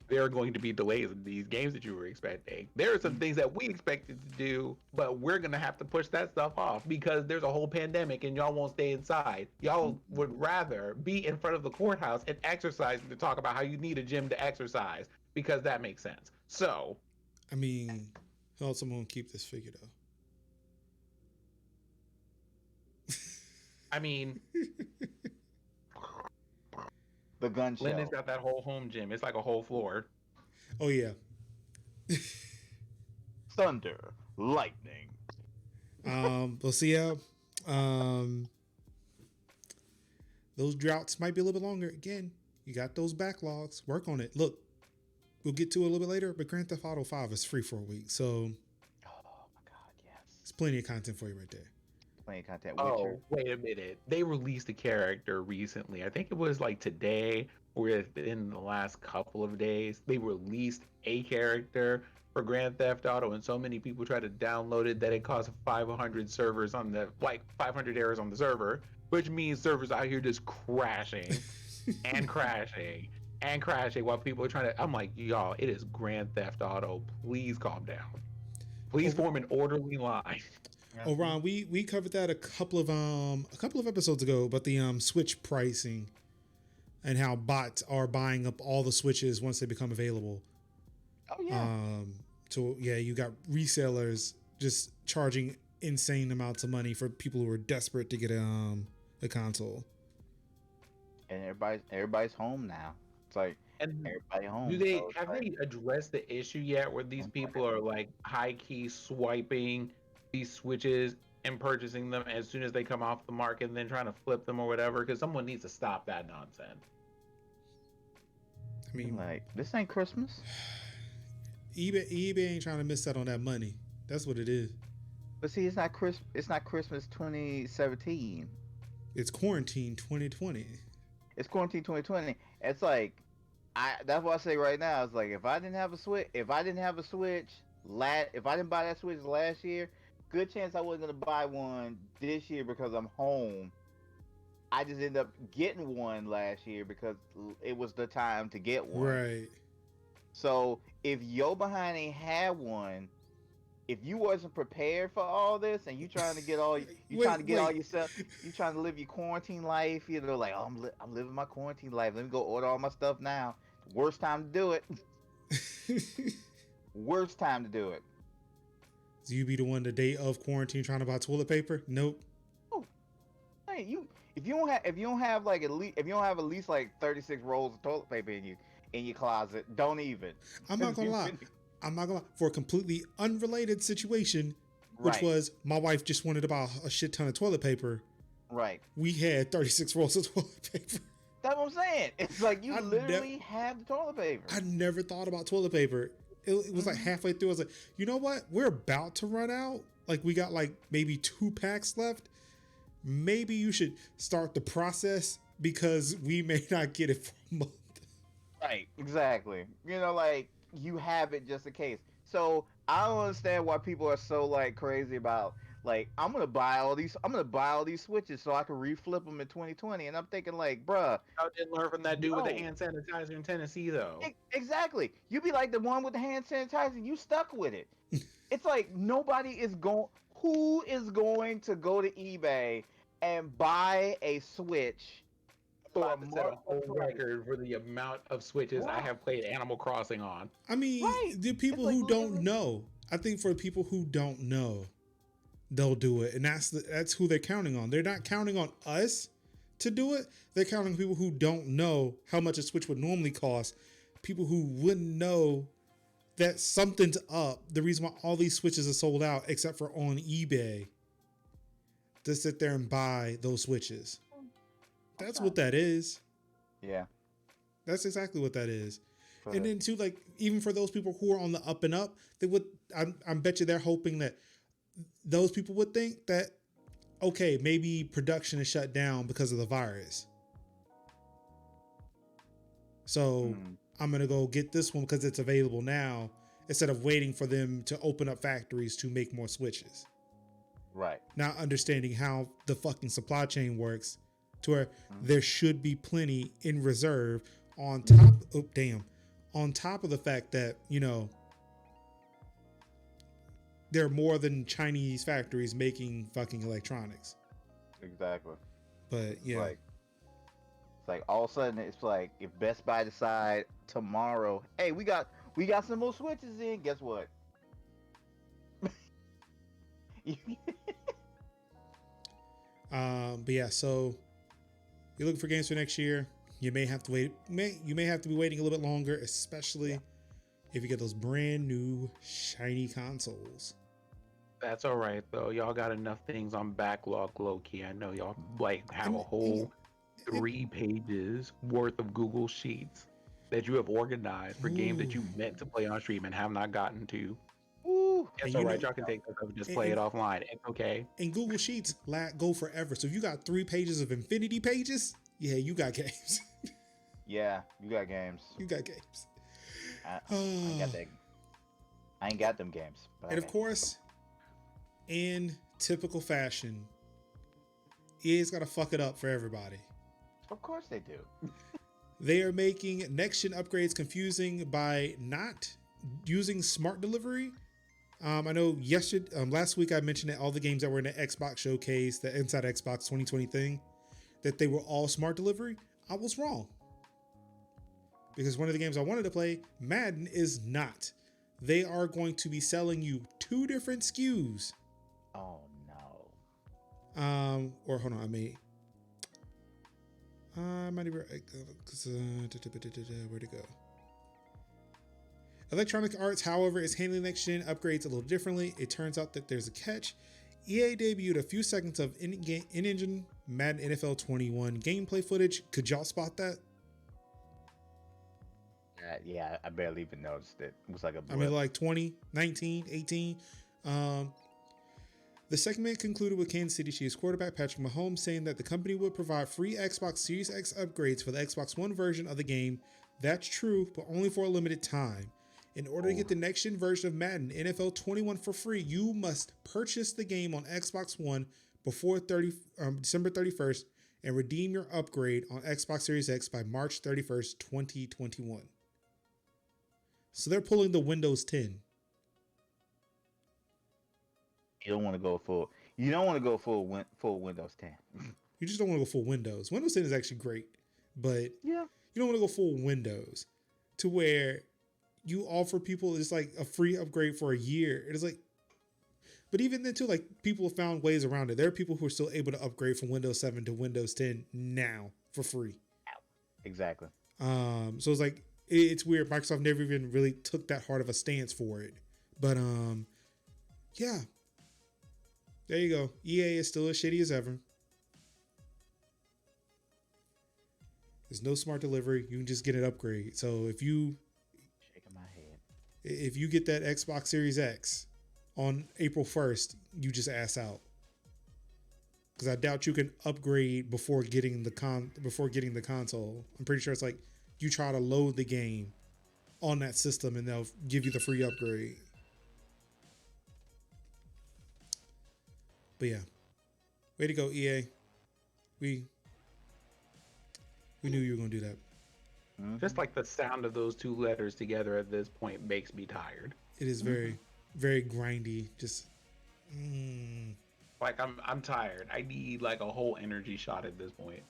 there are going to be delays in these games that you were expecting. There are some things that we expected to do, but we're going to have to push that stuff off because there's a whole pandemic and y'all won't stay inside. Y'all would rather be in front of the courthouse and exercising to talk about how you need a gym to exercise because that makes sense. So, I mean, how else am I gonna keep this figure though? I mean, The gun show. Lyndon's got that whole home gym. It's like a whole floor. Oh yeah. Thunder, lightning. We'll see how those droughts might be a little bit longer. Again, you got those backlogs. Work on it. Look, we'll get to it a little bit later, but Grand Theft Auto 5 is free for a week, so Oh my god, yes. it's plenty of content for you right there. Playing content. Oh, Witcher. wait a minute. They released a character recently. I think it was like today or within the last couple of days. They released a character for Grand Theft Auto, and so many people tried to download it that it caused 500 servers on the 500 errors on the server, which means servers out here just crashing and crashing and crashing while people are trying to. I'm like, y'all, it is Grand Theft Auto. Please calm down. Please form an orderly line. Oh, Ron, we covered that a couple of episodes ago about the Switch pricing and how bots are buying up all the Switches once they become available. Oh yeah. So yeah, you got resellers just charging insane amounts of money for people who are desperate to get a console. And everybody's home now. It's like And everybody home. have they addressed the issue yet where these people are like high key swiping these Switches and purchasing them as soon as they come off the market and then trying to flip them or whatever? Because someone needs to stop that nonsense. I mean, like, this ain't Christmas. eBay ain't trying to miss out on that money. That's what it is. But see, it's not Christmas 2017. It's quarantine 2020. It's quarantine 2020. It's like, that's what I say right now. It's like, if I didn't have a Switch, if I didn't buy that Switch last year, good chance I wasn't gonna buy one this year because I'm home. I just ended up getting one last year because it was the time to get one. Right. So if yo behind ain't had one, if you wasn't prepared for all this and you trying to get all trying to get all yourself, you trying to live your quarantine life, like, oh, I'm living my quarantine life. Let me go order all my stuff now. Worst time to do it. Worst time to do it. So you be the one the day of quarantine trying to buy toilet paper? Nope. Oh, hey, if you don't have at least like 36 rolls of toilet paper in your closet, don't even. I'm not gonna lie. I'm not gonna lie, for a completely unrelated situation, which Right. was my wife just wanted to buy a shit ton of toilet paper. Right. We had 36 rolls of toilet paper. That's what I'm saying. It's like you I literally have the toilet paper. I never thought about toilet paper. It was like halfway through. I was like, you know what? We're about to run out. Like we got like maybe 2 packs left. Maybe you should start the process because we may not get it for a month. Right, exactly. You know, like you have it just in case. So I don't understand why people are so like crazy about like I'm gonna buy all these switches so I can reflip them in 2020. And I'm thinking like, bruh, I didn't learn from that dude with the No. hand sanitizer in Tennessee, though. Exactly. You be like the one with the hand sanitizer. You stuck with it. It's like nobody is going. Who is going to go to eBay and buy a Switch for a About to set a whole markup price? record for the amount of switches I Right. have played Animal Crossing on. I mean, Right. the people It's like who don't literally- know. I think for the people who don't know, they'll do it, and that's who they're counting on. They're not counting on us to do it. They're counting on people who don't know how much a Switch would normally cost. People who wouldn't know that something's up. The reason why all these Switches are sold out, except for on eBay, to sit there and buy those Switches. That's what that is. Yeah. That's exactly what that is. for And the- then too, like even for those people who are on the up and up, they would. I bet you they're hoping that those people would think that okay, maybe production is shut down because of the virus. So Mm, I'm gonna go get this one because it's available now instead of waiting for them to open up factories to make more Switches. right. Not understanding how the fucking supply chain works, to where there should be plenty in reserve on top. Oh damn! On top of the fact that there are more than Chinese factories making fucking electronics. Exactly. But yeah, It's like all of a sudden it's like if Best Buy decide tomorrow, hey, we got some more switches in. Guess what? but yeah. So you're looking for games for next year. You may have to wait. You may have to be waiting a little bit longer, especially if you get those brand new shiny consoles. That's all right, though. Y'all got enough things on backlog, low key. I know y'all like have a And- whole 3 pages worth of Google Sheets that you have organized for games that you meant to play on stream and have not gotten to. Ooh, It's And all you right. know- Y'all can take this up and just play it offline. It's okay. And Google Sheets go forever. So if you got 3 pages of infinity pages, yeah, you got games. yeah, you got games. You got games. I ain't got that. I ain't got them games. But I And of got- course, in typical fashion, EA's got to fuck it up for everybody. of course they do. They are making next-gen upgrades confusing by not using smart delivery. I know last week I mentioned that all the games that were in the Xbox showcase, the Inside Xbox 2020 thing, that they were all smart delivery. I was wrong. Because one of the games I wanted to play, Madden, is not. They are going to be selling you 2 different SKUs. Oh no. Or hold on, I might even where'd it go? Electronic Arts, however, is handling next gen upgrades a little differently. It turns out that there's a catch. EA debuted a few seconds of in-engine Madden NFL 21 gameplay footage. Could y'all spot that? Yeah, I barely even noticed it. It was like a blip. I mean, like 20, 19, 18. The segment concluded with Kansas City Chiefs quarterback Patrick Mahomes saying that the company would provide free Xbox Series X upgrades for the Xbox One version of the game. That's true, but only for a limited time. In order to get the next-gen version of Madden NFL 21 for free, you must purchase the game on Xbox One before December 31st and redeem your upgrade on Xbox Series X by March 31st, 2021. So they're pulling the Windows 10. You don't want to go full. You don't want to go full Windows 10. You just don't want to go full Windows. Windows 10 is actually great, but Yeah. you don't want to go full Windows to where you offer people just like a free upgrade for a year. It is like, but even then too, like people have found ways around it. There are people who are still able to upgrade from Windows 7 to Windows 10 now for free. Exactly. So it's like it's weird. Microsoft never even really took that hard of a stance for it. But yeah, there you go. EA is still as shitty as ever. There's no smart delivery. You can just get an upgrade. So if you Shaking my head. if you get that Xbox Series X on April 1st, you just ass out. Because I doubt you can upgrade before getting the console. I'm pretty sure it's like you try to load the game on that system and they'll give you the free upgrade. But yeah, way to go, EA. We knew you were gonna do that. Just like the sound of those two letters together at this point makes me tired. It is very, very grindy. Just. Like I'm tired. I need like a whole energy shot at this point.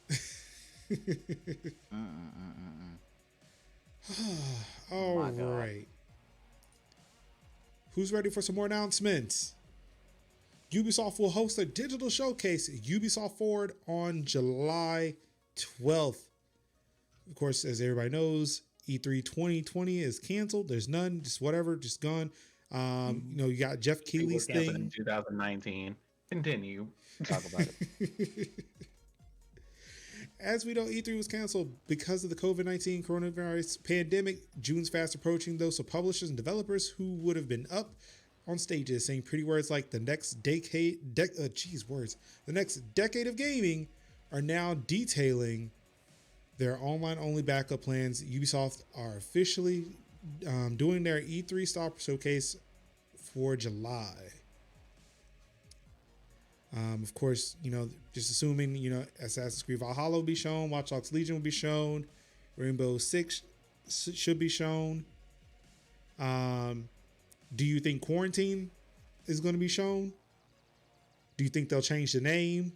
All right. Who's ready for some more announcements? Ubisoft will host a digital showcase at Ubisoft Forward on July 12th. Of course, as everybody knows, E3 2020 is canceled. There's none, just whatever, just gone. You got Jeff Keighley's thing in 2019. Continue. Talk about it. As we know, E3 was canceled because of the COVID-19 coronavirus pandemic. June's fast approaching, though, so publishers and developers who would have been up on stages saying pretty words like the next the next decade of gaming are now detailing their online-only backup plans. Ubisoft are officially doing their E3 stop showcase for July. Of course, just assuming, Assassin's Creed Valhalla will be shown, Watch Dogs Legion will be shown, Rainbow Six should be shown. Do you think Quarantine is going to be shown? Do you think they'll change the name?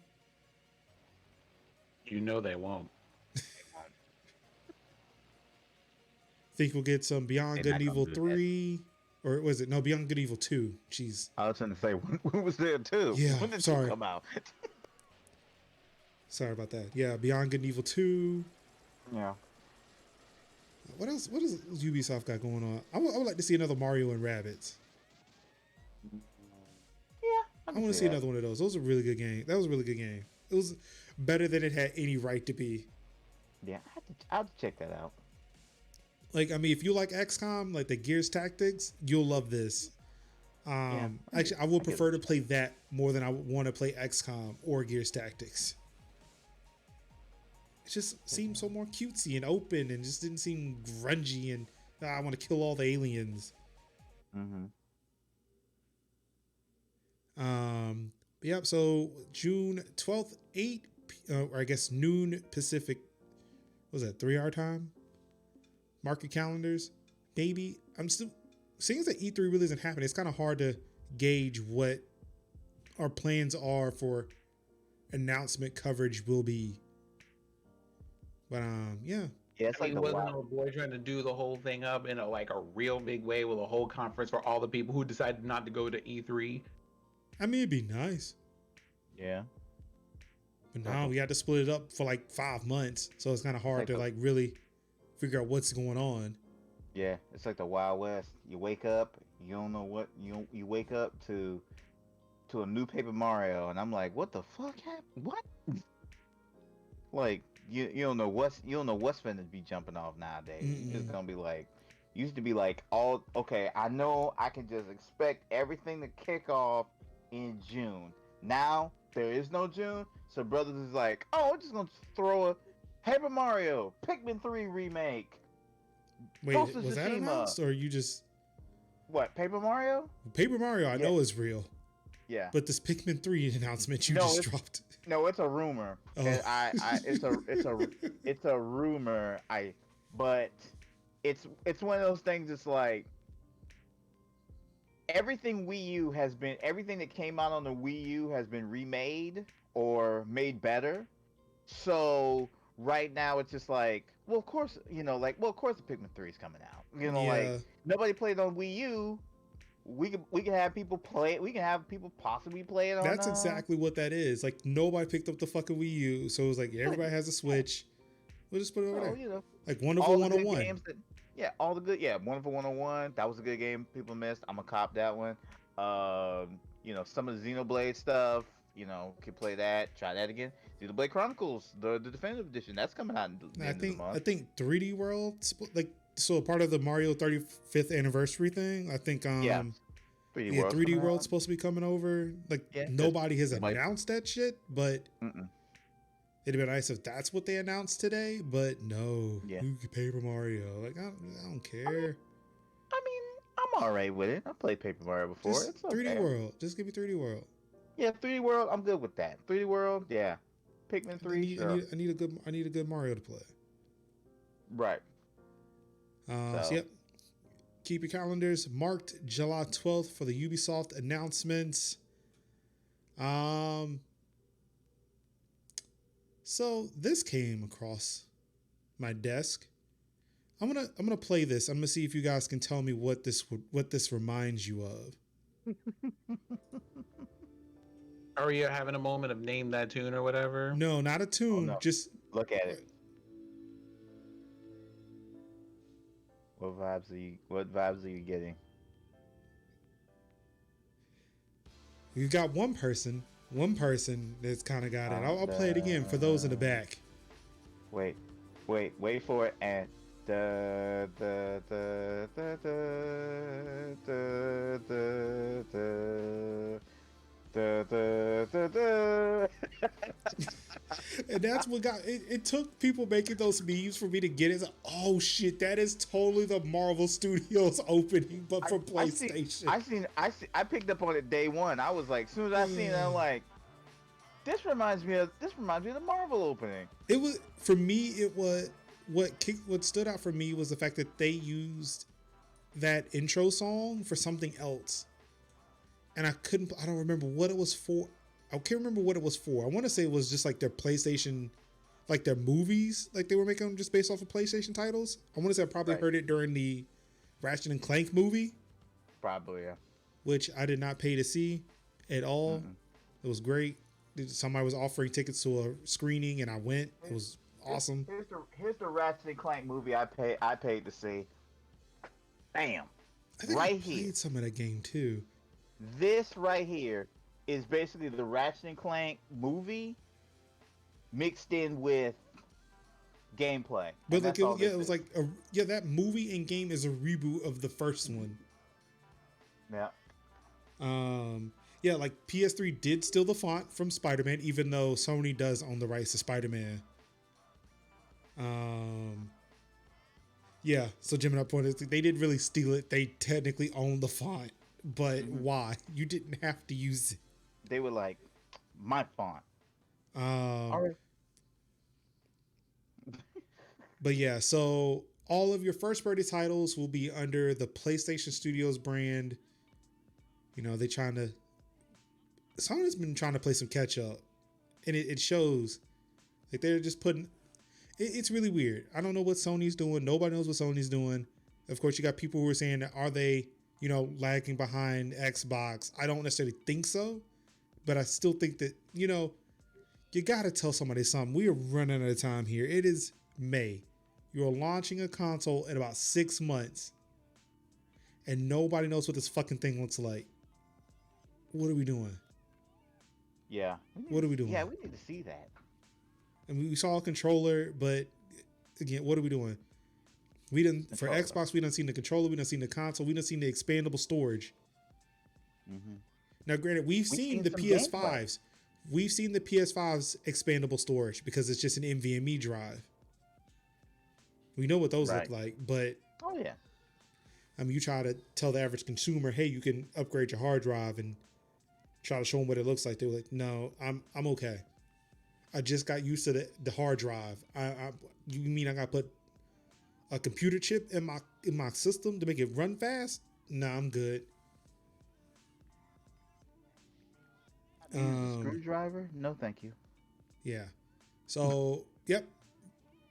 You know they won't. Think we'll get some Beyond Good and Evil 3? Or was it? No, Beyond Good and Evil 2. Jeez. I was trying to say, when was there too? Yeah, when did sorry. it come out? Sorry about that. Yeah, Beyond Good and Evil 2. Yeah. What else? What does Ubisoft got going on? I would like to see another Mario and Rabbids. Yeah. I want to see another one of those. Those are really good game. That was a really good game. It was better than it had any right to be. Yeah, I have to check that out. Like, I mean, if you like XCOM, like the Gears Tactics, you'll love this. Actually, I would prefer to play that more than I would want to play XCOM or Gears Tactics. It just seemed so more cutesy and open and just didn't seem grungy and I want to kill all the aliens. Yep. So June 12th, 8, or I guess noon Pacific. What was that 3 hour time? Mark your calendars. Maybe I'm still seeing that E3 really isn't happening. It's kind of hard to gauge what our plans are for announcement coverage will be. But yeah. Yeah, it's like wasn't our boy trying to do the whole thing up in a real big way with a whole conference for all the people who decided not to go to E3? I mean, it'd be nice. Yeah. But now we had to split it up for like 5 months, so it's kind of hard to really figure out what's going on. Yeah, it's like the Wild West. You wake up, you don't know what you wake up to a new Paper Mario, and I'm like, what the fuck happened? What? Like you don't know what's gonna be jumping off nowadays. It's gonna be like used to be like I know I can just expect everything to kick off in June. Now there is no June, so brothers is like, oh, we're just gonna throw a Paper Mario, Pikmin 3 remake. Wait, was that announced or you just... What, Paper Mario? Paper Mario, I know is real. Yeah. But this Pikmin 3 announcement you just dropped. No, it's a rumor. Oh. It's a rumor. But it's one of those things. It's like everything that came out on the Wii U has been remade or made better. So right now it's just like, well, of course, the Pikmin 3 is coming out. Like nobody played on Wii U. We can have people play it. We can have people possibly play it on. That's exactly what that is. Like nobody picked up the fucking Wii U, so it was like everybody has a Switch. We'll just put it over there. Like Wonderful 101. Yeah, all the good. Yeah, Wonderful 101. That was a good game. People missed. I'm gonna cop that one. Some of the Xenoblade stuff. Could play that. Try that again. Xenoblade Chronicles, the definitive edition. That's coming out in the I end of the think month. 3D World, like, so a part of the Mario 35th anniversary thing. I think Yeah, 3D yeah, World's 3D coming World's out. supposed to be coming over. Like, Yeah, nobody has might. announced that shit, but Mm-mm. it'd be nice if that's what they announced today. But no, Yeah. Paper Mario. Like, I don't care. I mean, I'm alright with it. I played Paper Mario before. Just It's 3D okay. World. Just give me 3D World. Yeah, 3D World. I'm good with that. 3D World. Yeah. Pikmin 3. Sure. I need a good Mario to play. Right. So yep. Keep your calendars marked July 12th for the Ubisoft announcements. So this came across my desk. I'm gonna play this. I'm gonna see if you guys can tell me what this reminds you of. Are you having a moment of name that tune or whatever? No, not a tune. no. Just Look at it. What vibes are you getting? we've got one person that's kind of got it. I'll play it again for those in the back. Wait for it, and the And that's what got it. It took people making those memes for me to get it. It's like, oh shit, that is totally the Marvel Studios opening, but for PlayStation. I picked up on it day one. I was like, as soon as I seen it, I'm like, this reminds me of the Marvel opening. It was, for me, it was what stood out for me was the fact that they used that intro song for something else, and I don't remember what it was for. I can't remember what it was for. I want to say it was just like their PlayStation, like their movies, like they were making them just based off of PlayStation titles. I want to say I probably heard it during the Ratchet and Clank movie. Probably, yeah. Which I did not pay to see at all. Mm-mm. It was great. Somebody was offering tickets to a screening, and I went. It was awesome. Here's the Ratchet and Clank movie I paid to see. Bam! I think I played some of that game too. This right here is basically the Ratchet and Clank movie mixed in with gameplay. But like, it was like that movie and game is a reboot of the first one. Yeah. Yeah, like PS3 did steal the font from Spider-Man, even though Sony does own the rights to Spider-Man. Yeah, so Jim and I pointed, they did really steal it. They technically own the font, but why? You didn't have to use it. They were like, my font. All right. But yeah, so all of your first-party titles will be under the PlayStation Studios brand. You know, Sony's been trying to play some catch up, and it shows. Like, they're just putting. It's really weird. I don't know what Sony's doing. Nobody knows what Sony's doing. Of course, you got people who are saying that, are they, lagging behind Xbox? I don't necessarily think so, but I still think that, you got to tell somebody something. We are running out of time here. It is May. You're launching a console in about 6 months, and nobody knows what this fucking thing looks like. What are we doing? Yeah. What are we doing? Yeah, we need to see that. And we saw a controller, but again, what are we doing? We didn't for Xbox. We done seen the controller. We done seen the console. We done seen the expandable storage. Mm-hmm. Now, granted, we've seen the PS5s. Gameplay. We've seen the PS5's expandable storage because it's just an NVMe drive. We know what those look like, but oh yeah. I mean, you try to tell the average consumer, hey, you can upgrade your hard drive and try to show them what it looks like. They're like, no, I'm okay. I just got used to the hard drive. You mean I got to put a computer chip in my system to make it run fast? No, I'm good. Screwdriver? No, thank you. Yeah. So, yep.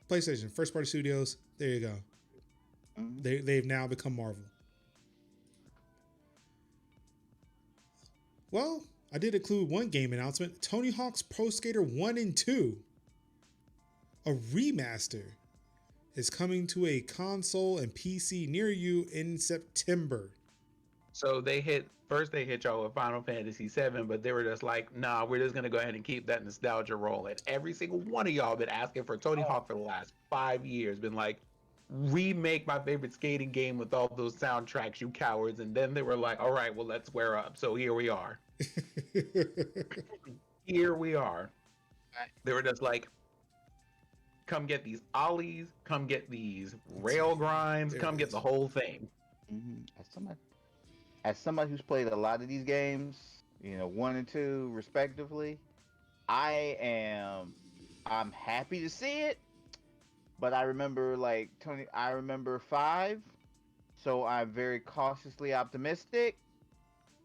PlayStation, first party studios. There you go. Mm-hmm. They've now become Marvel. Well, I did include one game announcement. Tony Hawk's Pro Skater 1 and 2. A remaster. is coming to a console and PC near you in September. So they hit y'all with Final Fantasy VII, but they were just like, nah, we're just gonna go ahead and keep that nostalgia rolling. Every single one of y'all been asking for Tony Hawk for the last 5 years, been like, remake my favorite skating game with all those soundtracks, you cowards. And then they were like, all right, well, let's square up. So here we are. Here we are. They were just like, come get these ollies, come get these rail grinds, come get the whole thing. As somebody who's played a lot of these games, 1 and 2 respectively, I'm happy to see it. But I remember I remember 5, so I'm very cautiously optimistic.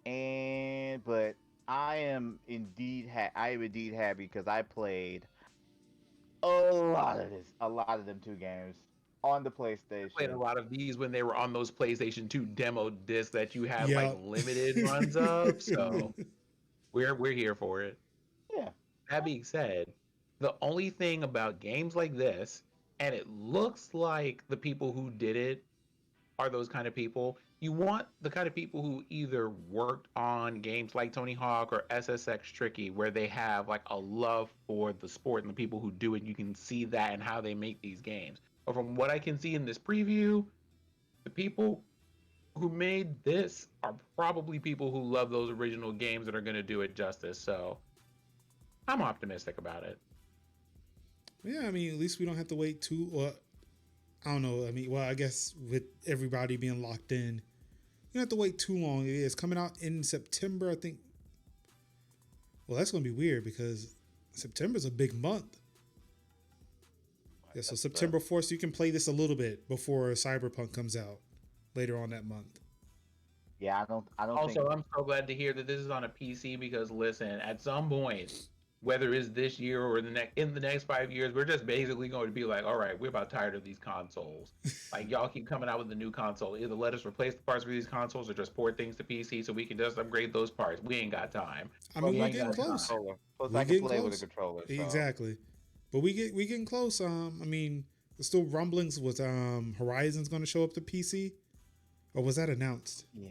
But I am indeed happy because I played a lot of them 2 games on the PlayStation. I played a lot of these when they were on those PlayStation 2 demo discs that you had Yep. limited runs of. So we're here for it. Yeah. That being said, the only thing about games like this, and it looks like the people who did it are those kind of people. You want the kind of people who either worked on games like Tony Hawk or SSX Tricky, where they have a love for the sport and the people who do it. You can see that and how they make these games. But from what I can see in this preview, the people who made this are probably people who love those original games that are going to do it justice. So I'm optimistic about it. Yeah, I mean, at least we don't have to wait too. I don't know. I mean, well, I guess with everybody being locked in, you don't have to wait too long. It's coming out in September, I think. Well, that's going to be weird because September's a big month. Yeah, so September 4th, so you can play this a little bit before Cyberpunk comes out later on that month. Yeah, I don't. Also, I'm so glad to hear that this is on a PC because listen, at some point, whether it's this year or in the next 5 years, we're just basically going to be like, all right, we're about tired of these consoles. Y'all keep coming out with a new console. Either let us replace the parts for these consoles or just port things to PC so we can just upgrade those parts. We ain't got time. I mean, we're getting close. I can play with a controller. So. Exactly. But we getting close. I mean, there's still rumblings with Horizon's going to show up to PC, or was that announced? Yeah,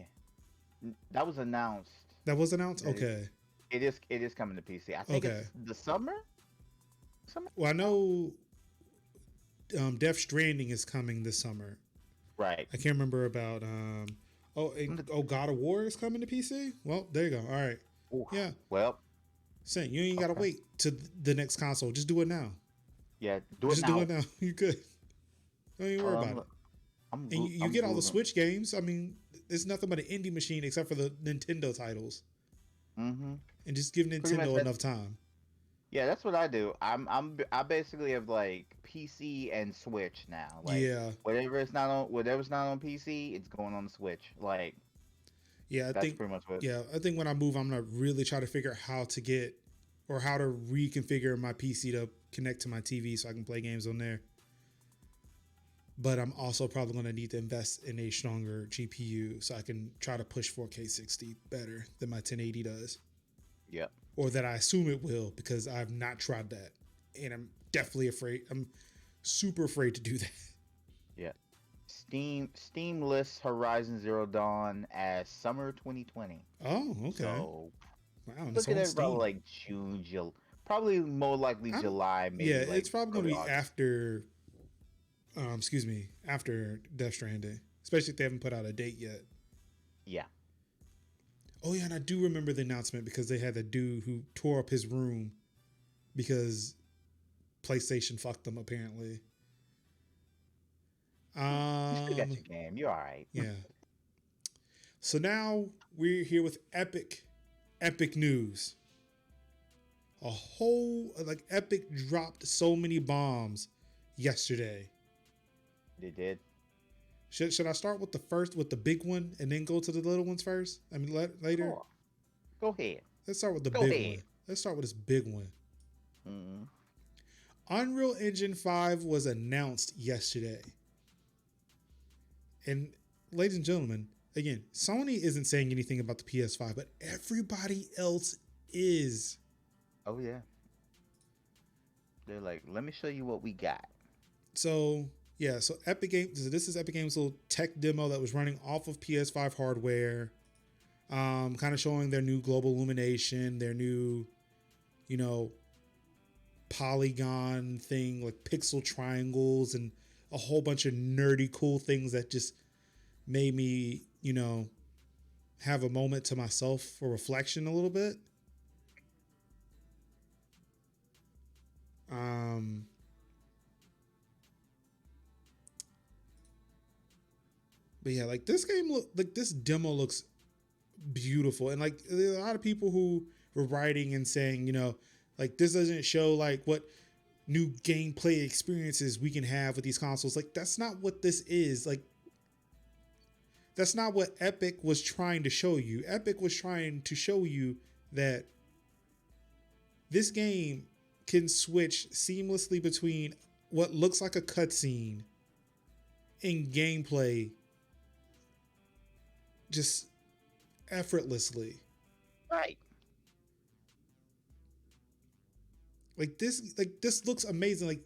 that was announced. That was announced. Okay. It is coming to PC. I think it's the summer. Well, I know Death Stranding is coming this summer. Right. I can't remember about God of War is coming to PC. Well, there you go. All right. Ooh, yeah. Well, Saint, you ain't gotta wait to the next console. Just do it now. Yeah, do it now. You good? Don't even worry about it. And you get all the Switch games. I mean, it's nothing but an indie machine except for the Nintendo titles. Mm-hmm. And just give Nintendo enough time. Yeah, that's what I do. I basically have PC and Switch now. Whatever's not on PC, it's going on the Switch. Yeah, that's pretty much what. Yeah, I think when I move, I'm gonna really try to figure out how to reconfigure my PC to connect to my TV so I can play games on there. But I'm also probably going to need to invest in a stronger GPU so I can try to push 4K 60 better than my 1080 does. Yep. Or that I assume it will because I've not tried that. And I'm definitely afraid. I'm super afraid to do that. Yeah. Steam lists Horizon Zero Dawn as summer 2020. Oh, okay. So, wow. Look at it probably June, July. Probably more likely July, maybe. Yeah, it's probably going to be after... after Death Stranding, especially if they haven't put out a date yet. Yeah. Oh yeah, and I do remember the announcement because they had a dude who tore up his room because PlayStation fucked them apparently. You still got your game. You're all right. Yeah. So now we're here with epic news. Epic dropped so many bombs yesterday. They did. Should I start with the big one, and then go to the little ones first? I mean, later. Sure. Go ahead. Let's start with the big one. Let's start with this big one. Mm-hmm. Unreal Engine 5 was announced yesterday. And ladies and gentlemen, again, Sony isn't saying anything about the PS5, but everybody else is. Oh yeah. They're like, let me show you what we got. So Yeah, so Epic Games. This is Epic Games' little tech demo that was running off of PS5 hardware, kind of showing their new global illumination, their new, you know, polygon thing, like pixel triangles, and a whole bunch of nerdy cool things that just made me, you know, have a moment to myself for reflection a little bit. But yeah, like this game look like this demo looks beautiful, and like there's a lot of people who were writing and saying, you know, like this doesn't show like what new gameplay experiences we can have with these consoles. Like that's not what this is. Like that's not what Epic was trying to show you. Epic was trying to show you that this game can switch seamlessly between what looks like a cutscene and gameplay just effortlessly. Right. Like this looks amazing. Like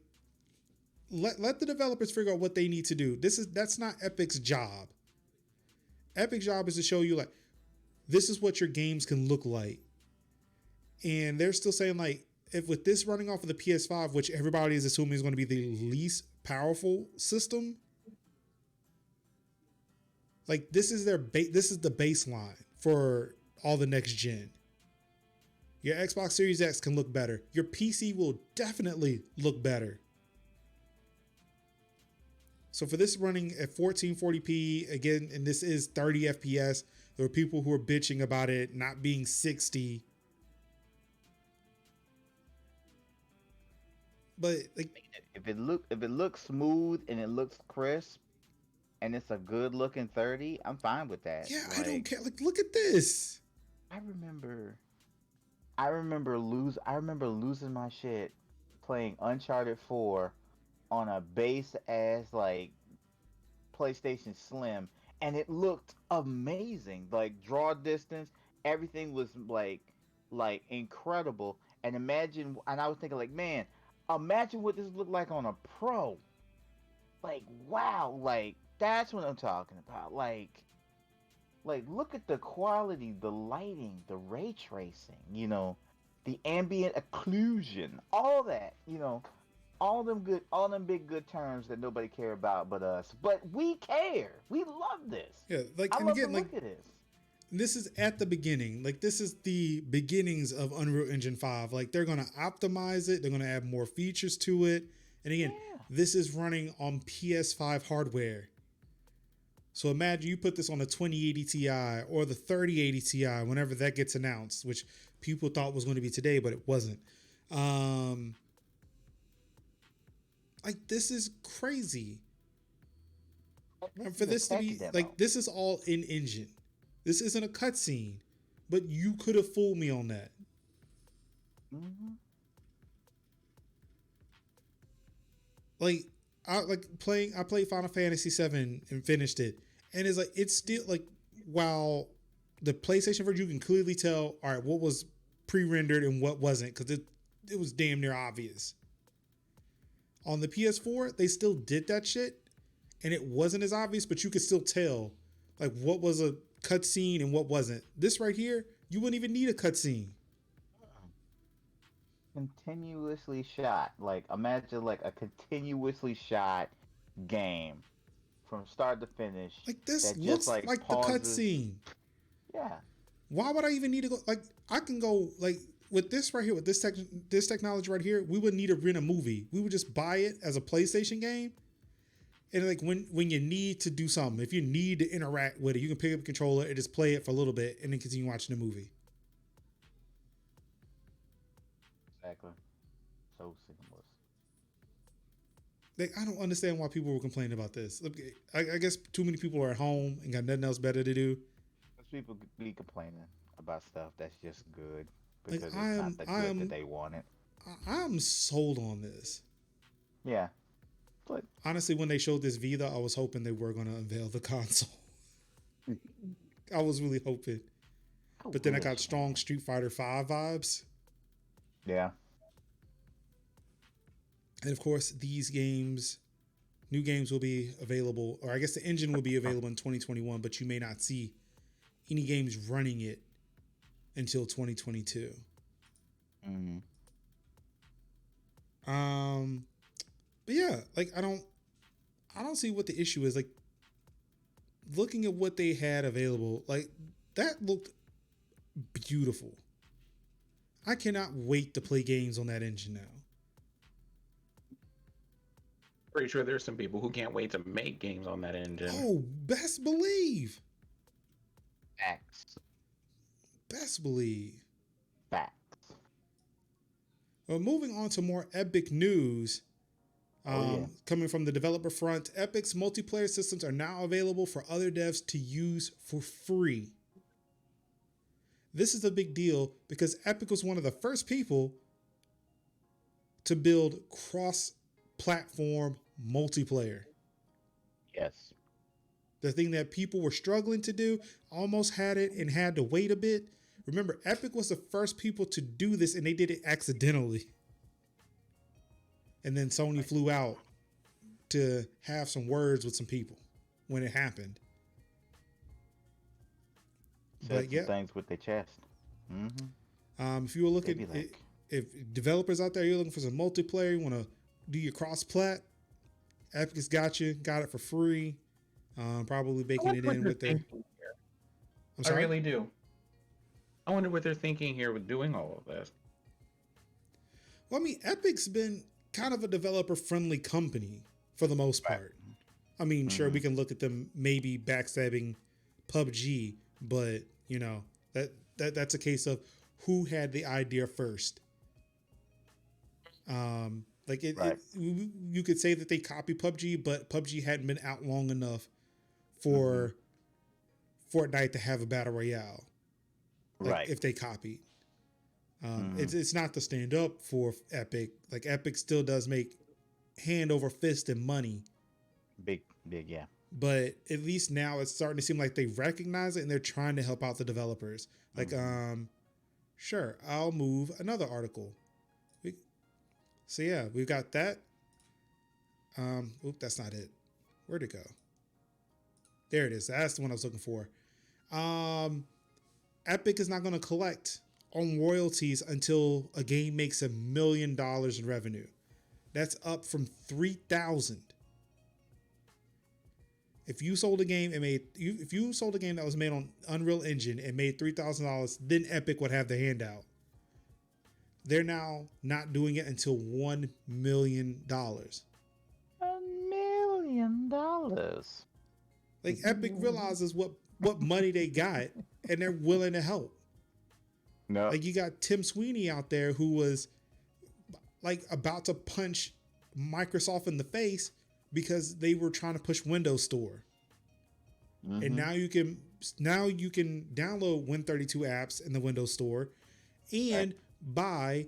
let the developers figure out what they need to do. That's not Epic's job. Epic's job is to show you like this is what your games can look like. And they're still saying like if with this running off of the PS5, which everybody is assuming is going to be the least powerful system, like this is this is the baseline for all the next gen. Your Xbox Series X can look better. Your PC will definitely look better. So for this running at 1440p, again, and this is 30 FPS, there were people who were bitching about it not being 60. But like if it looks smooth and it looks crisp and it's a good looking 30, I'm fine with that. Yeah, like, I don't care. Like look at this. I remember losing my shit playing Uncharted 4 on a base ass like PlayStation Slim, and it looked amazing. Like draw distance, everything was like incredible. And I was thinking like, man, imagine what this looked like on a Pro. Like wow, like that's what I'm talking about. Like look at the quality, the lighting, the ray tracing, you know, the ambient occlusion, all that, you know, all them big good terms that nobody care about but us. But we care. We love this. Yeah, like I and love again, to like look at this. this is at the beginning. Like this is the beginnings of Unreal Engine 5. Like they're gonna optimize it, they're gonna add more features to it. And again, this is running on PS5 hardware. So imagine you put this on a 2080 Ti or the 3080 Ti whenever that gets announced, which people thought was going to be today, but it wasn't. Like this is crazy. And for this to be like, this is all in engine. This isn't a cutscene, but you could have fooled me on that. Mm-hmm. Like I played Final Fantasy 7 and finished it. And it's like, it's still like, while the PlayStation version, you can clearly tell, all right, what was pre-rendered and what wasn't, because it was damn near obvious. On the PS4, they still did that shit, and it wasn't as obvious, but you could still tell, like, what was a cutscene and what wasn't. This right here, you wouldn't even need a cutscene. Continuously shot. Like, imagine, like, a continuously shot game from start to finish. Like, this that looks just, like the cutscene. Yeah. Why would I even need to go? Like, I can go, like, with this right here, with this technology right here, we wouldn't need to rent a movie. We would just buy it as a PlayStation game. And like when you need to do something, if you need to interact with it, you can pick up a controller and just play it for a little bit and then continue watching the movie. Exactly. So seamless. Like, I don't understand why people were complaining about this. Look, I guess too many people are at home and got nothing else better to do. People be complaining about stuff that's just good because Like, it's not the good that they wanted. I'm sold on this. Yeah. But honestly, when they showed this Vita, I was hoping they were going to unveil the console. I was really hoping. But then I got strong Street Fighter 5 vibes. Yeah. And of course, these games New games will be available, or I guess the engine will be available in 2021, but you may not see any games running it until 2022. Mm-hmm. But yeah, like I don't see what the issue is. Like looking at what they had available, like that looked beautiful. I cannot wait to play games on that engine now. Pretty sure there's some people who can't wait to make games on that engine. Oh, best believe. Facts. Best believe. Facts. Well, moving on to more Epic news. Coming from the developer front, Epic's multiplayer systems are now available for other devs to use for free. This is a big deal because Epic was one of the first people to build cross-platform multiplayer. Yes. The thing that people were struggling to do, almost had it and had to wait a bit. Remember, Epic was the first people to do this and they did it accidentally. And then Sony flew out to have some words with some people when it happened. But yeah, things with their chest. Mm-hmm. If you were looking, if developers out there, you're looking for some multiplayer, you want to do your cross-plat, Epic has got you, got it for free. Probably baking it in with their. I'm sorry? I really do. I wonder what they're thinking here with doing all of this. Well, I mean, Epic's been kind of a developer-friendly company for the most part. I mean, sure, we can look at them maybe backstabbing PUBG, but you know that's a case of who had the idea first. You could say that they copied PUBG, but PUBG hadn't been out long enough for Fortnite to have a battle royale. Like, if they copied. It's not to stand up for Epic. Like Epic still does make hand over fist and money. Big, yeah. But at least now it's starting to seem like they recognize it and they're trying to help out the developers. Like, sure, I'll move another article. So yeah, we've got that. That's not it. Where'd it go? There it is. That's the one I was looking for. Epic is not going to collect on royalties until a game makes $1 million in revenue. That's up from 3,000. If you sold a game if you sold a game that was made on Unreal Engine and made $3,000, then Epic would have the handout. They're now not doing it until $1 million. $1 million. Like Epic realizes what money they got and they're willing to help. No. Like you got Tim Sweeney out there who was like about to punch Microsoft in the face because they were trying to push Windows Store. And now you can download Win32 apps in the Windows Store and buy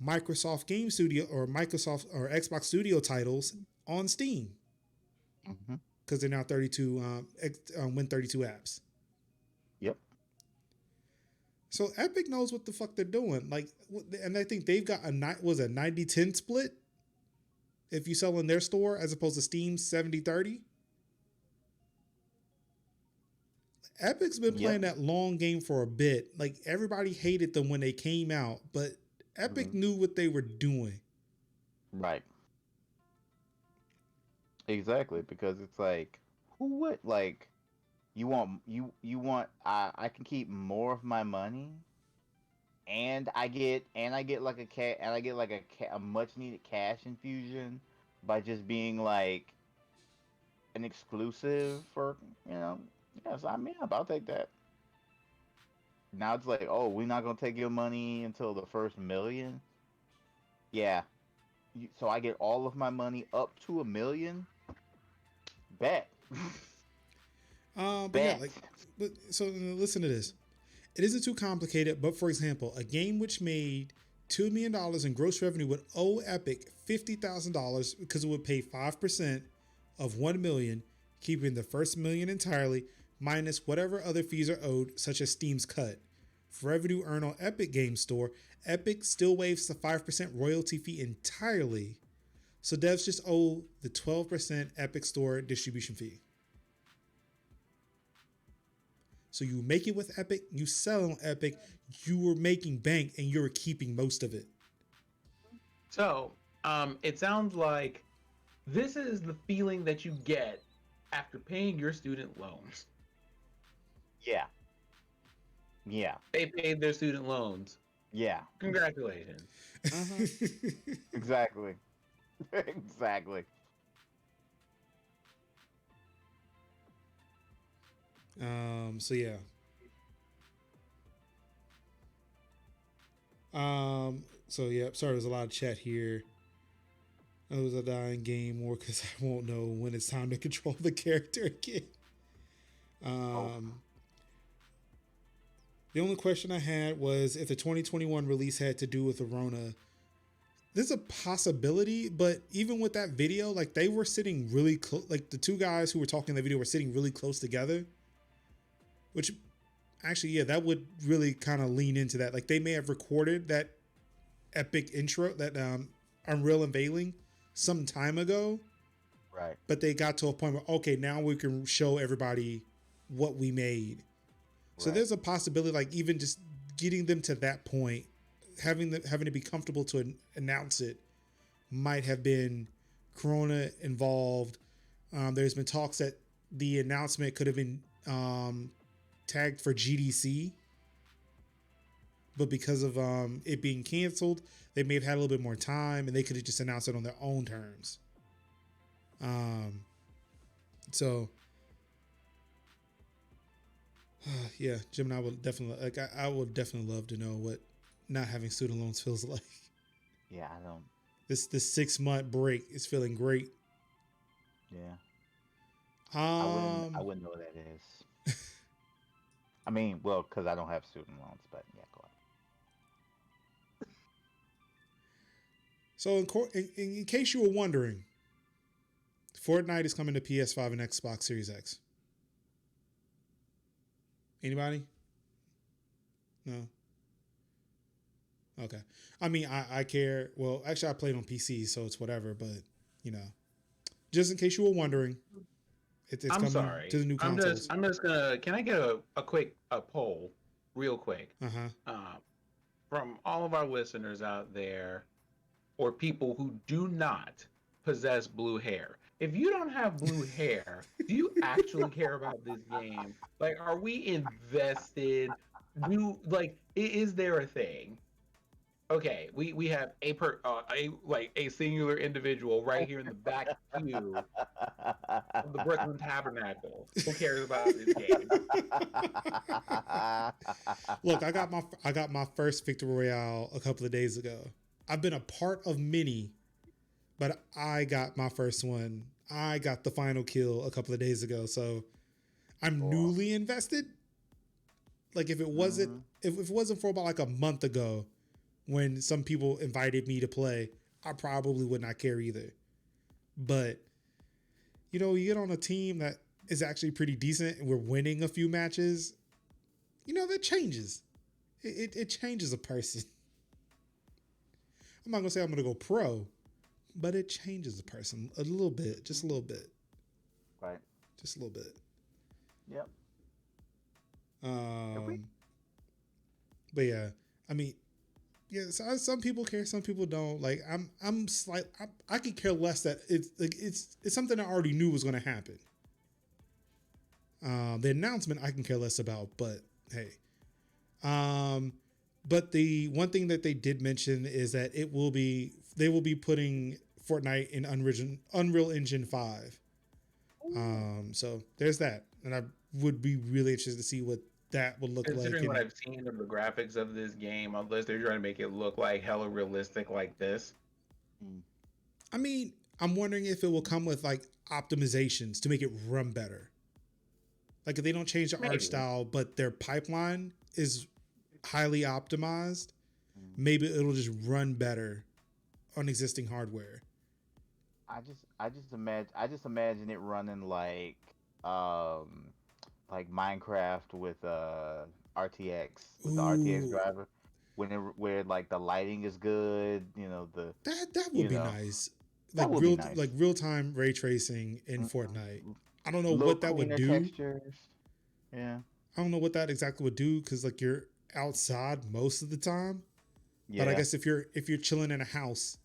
Microsoft Game Studio or Microsoft or Xbox Studio titles on Steam. Because they're now 32 Win32 apps. Yep. So Epic knows what the fuck they're doing. Like, and I think they've got a 90-10 split if you sell in their store as opposed to Steam's 70-30. Epic's been playing that long game for a bit. Like everybody hated them when they came out, but Epic knew what they were doing. Right. Exactly, because it's like, who would like? You want I can keep more of my money, and I get like a much needed cash infusion by just being like an exclusive for sign me up. I'll take that. Now it's like, oh, we're not gonna take your money until the first $1 million. Yeah, so I get all of my money up to $1 million. Bet. But yeah, so listen to this. It isn't too complicated, but for example, a game which made $2 million in gross revenue would owe Epic $50,000 because it would pay 5% of $1 million, keeping the first $1 million entirely, minus whatever other fees are owed, such as Steam's cut. For revenue earned on Epic Games Store, Epic still waives the 5% royalty fee entirely. So devs just owe the 12% Epic Store distribution fee. So you make it with Epic, you sell on Epic, you were making bank and you were keeping most of it. So, it sounds like this is the feeling that you get after paying your student loans. Yeah. Yeah. They paid their student loans. Yeah. Congratulations. Exactly. Exactly. So yeah. So yeah, sorry, there's a lot of chat here. It was a dying game more because I won't know when it's time to control the character again. The only question I had was if the 2021 release had to do with the Rona. There's a possibility, but even with that video, like they were sitting really close. Like the two guys who were talking in the video were sitting really close together. Which, actually, yeah, that would really kind of lean into that. Like they may have recorded that epic intro, that Unreal Unveiling, some time ago. Right. But they got to a point where, okay, now we can show everybody what we made. So there's a possibility, like even just getting them to that point, having to be comfortable to announce it, might have been Corona involved. There's been talks that the announcement could have been tagged for GDC, but because of it being canceled, they may have had a little bit more time, and they could have just announced it on their own terms. So. Yeah, Jim and I would definitely like. I would definitely love to know what not having student loans feels like. Yeah, I don't. This 6-month break is feeling great. Yeah. I wouldn't know what that is. I mean, well, because I don't have student loans, but yeah, go on. So, in case you were wondering, Fortnite is coming to PS5 and Xbox Series X. Anybody? No? Okay. I mean, I care. Well, actually, I played on PC, so it's whatever. But, you know, just in case you were wondering, it's I'm coming sorry. to the new consoles. I'm just gonna. Can I get a quick poll, real quick? From all of our listeners out there, or people who do not possess blue hair. If you don't have blue hair, do you actually care about this game? Like, are we invested? Is there a thing? Okay, we have a singular individual right here in the back pew of the Brooklyn Tabernacle who cares about this game. Look, I got my first Victory Royale a couple of days ago. I've been a part of many, but I got my first one. I got the final kill a couple of days ago, so I'm newly invested. Like if it wasn't if it wasn't for about like a month ago, when some people invited me to play, I probably would not care either. But you know, you get on a team that is actually pretty decent, and we're winning a few matches. You know, that changes. It changes a person. I'm not gonna say I'm gonna go pro, but it changes a person a little bit, just a little bit. Right. Just a little bit. Yep. But yeah, I mean, yeah. So some people care, some people don't. Like I could care less that it's something I already knew was going to happen. The announcement I can care less about, but hey. But the one thing that they did mention is that they will be putting Fortnite in Unreal Engine 5. So there's that, and I would be really interested to see what that would look like. Considering what I've seen of the graphics of this game, unless they're trying to make it look like hella realistic like this. I mean, I'm wondering if it will come with like optimizations to make it run better. Like if they don't change the art style, but their pipeline is highly optimized, maybe it'll just run better on existing hardware. I just imagine it running like Minecraft with RTX with the RTX driver where like the lighting is good, you know, that would be nice. That would be nice. like real time ray tracing in Fortnite. I don't know Little what that would cleaner do. textures. Yeah. I don't know what that exactly would do because like you're outside most of the time. Yeah. But I guess if you're chilling in a house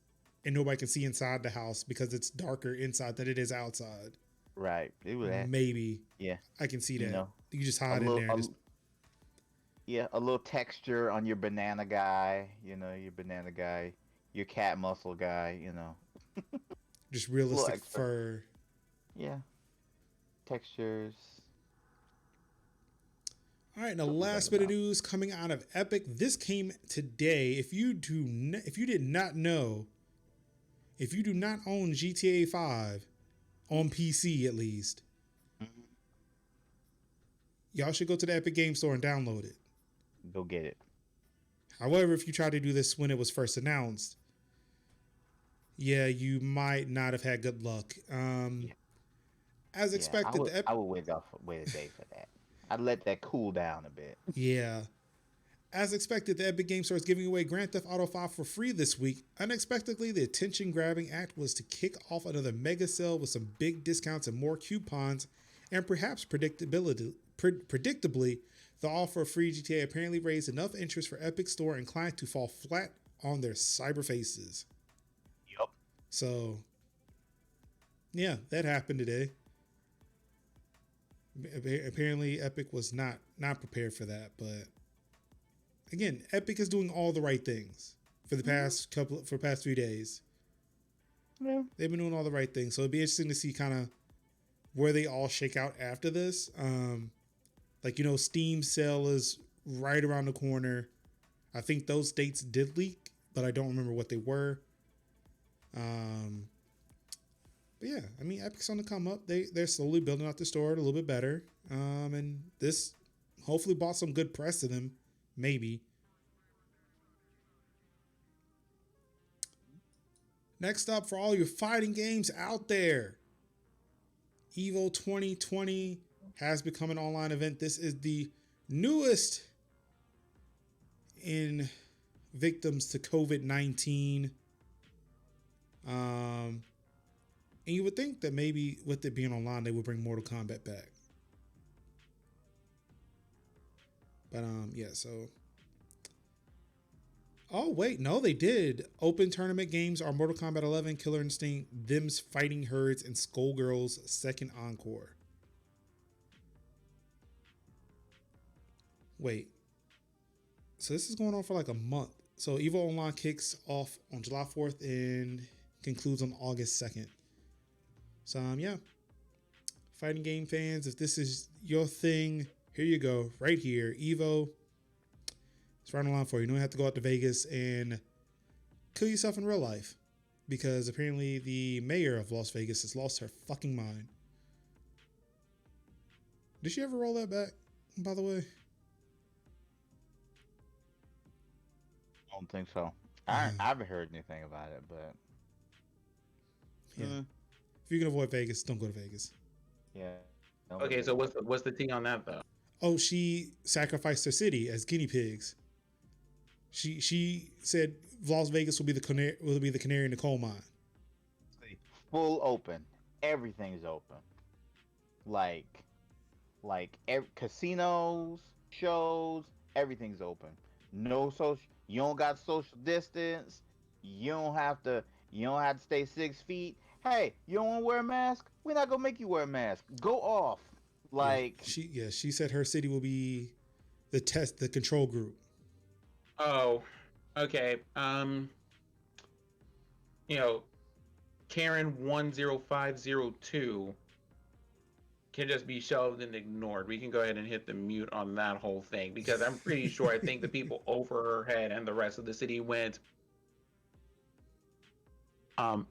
and nobody can see inside the house because it's darker inside than it is outside. Right. It would. Maybe. Yeah. I can see that. You know, You just hide in there. Yeah, a little texture on your banana guy. You know, your banana guy, your cat muscle guy. You know. Just realistic fur. Yeah. Textures. All right, now last bit of news coming out of Epic. This came today. If you did not know, if you do not own GTA 5 on PC at least, y'all should go to the Epic Game Store and download it. Go get it. However, if you try to do this when it was first announced, yeah, you might not have had good luck. As expected, I would wait a day for that. I'd let that cool down a bit. Yeah. As expected, the Epic Game Store is giving away Grand Theft Auto 5 for free this week. Unexpectedly, the attention-grabbing act was to kick off another mega sale with some big discounts and more coupons, and perhaps predictably, the offer of free GTA apparently raised enough interest for Epic Store and clients to fall flat on their cyber faces. Yep. So, yeah, that happened today. Apparently, Epic was not prepared for that, but again, Epic is doing all the right things for the past past 3 days. Yeah. They've been doing all the right things, so it'd be interesting to see kind of where they all shake out after this. Like, you know, Steam sale is right around the corner. I think those dates did leak, but I don't remember what they were. But yeah, I mean, Epic's on the come up. They're slowly building out the store a little bit better. And this hopefully brought some good press to them, maybe. Next up, for all your fighting games out there, EVO 2020 has become an online event. This is the newest in victims to COVID-19. And you would think that maybe with it being online, they would bring Mortal Kombat back. But yeah, so. Oh wait, no, they did. Open tournament games are Mortal Kombat 11, Killer Instinct, Them's Fighting Herds, and Skullgirls Second Encore. Wait. So this is going on for like a month. So EVO Online kicks off on July 4th and concludes on August 2nd. So yeah, fighting game fans, if this is your thing, here you go, right here, EVO. It's right online for you. You don't have to go out to Vegas and kill yourself in real life, because apparently the mayor of Las Vegas has lost her fucking mind. Did she ever roll that back, by the way? I don't think so. I haven't heard anything about it, but yeah. If you can avoid Vegas, don't go to Vegas. Yeah. Okay, so what's the tea on that though? Oh, she sacrificed her city as guinea pigs. She said Las Vegas will be the canary in the coal mine. Full open. Everything's open. Like casinos, shows, everything's open. No social. You don't got social distance. You don't have to stay 6 feet. Hey, you don't want to wear a mask? We're not gonna make you wear a mask. Go off. Like she said her city will be the control group. Oh, okay. You know, Karen 10502 can just be shelved and ignored. We can go ahead and hit the mute on that whole thing, because I'm pretty sure I think the people over her head and the rest of the city went,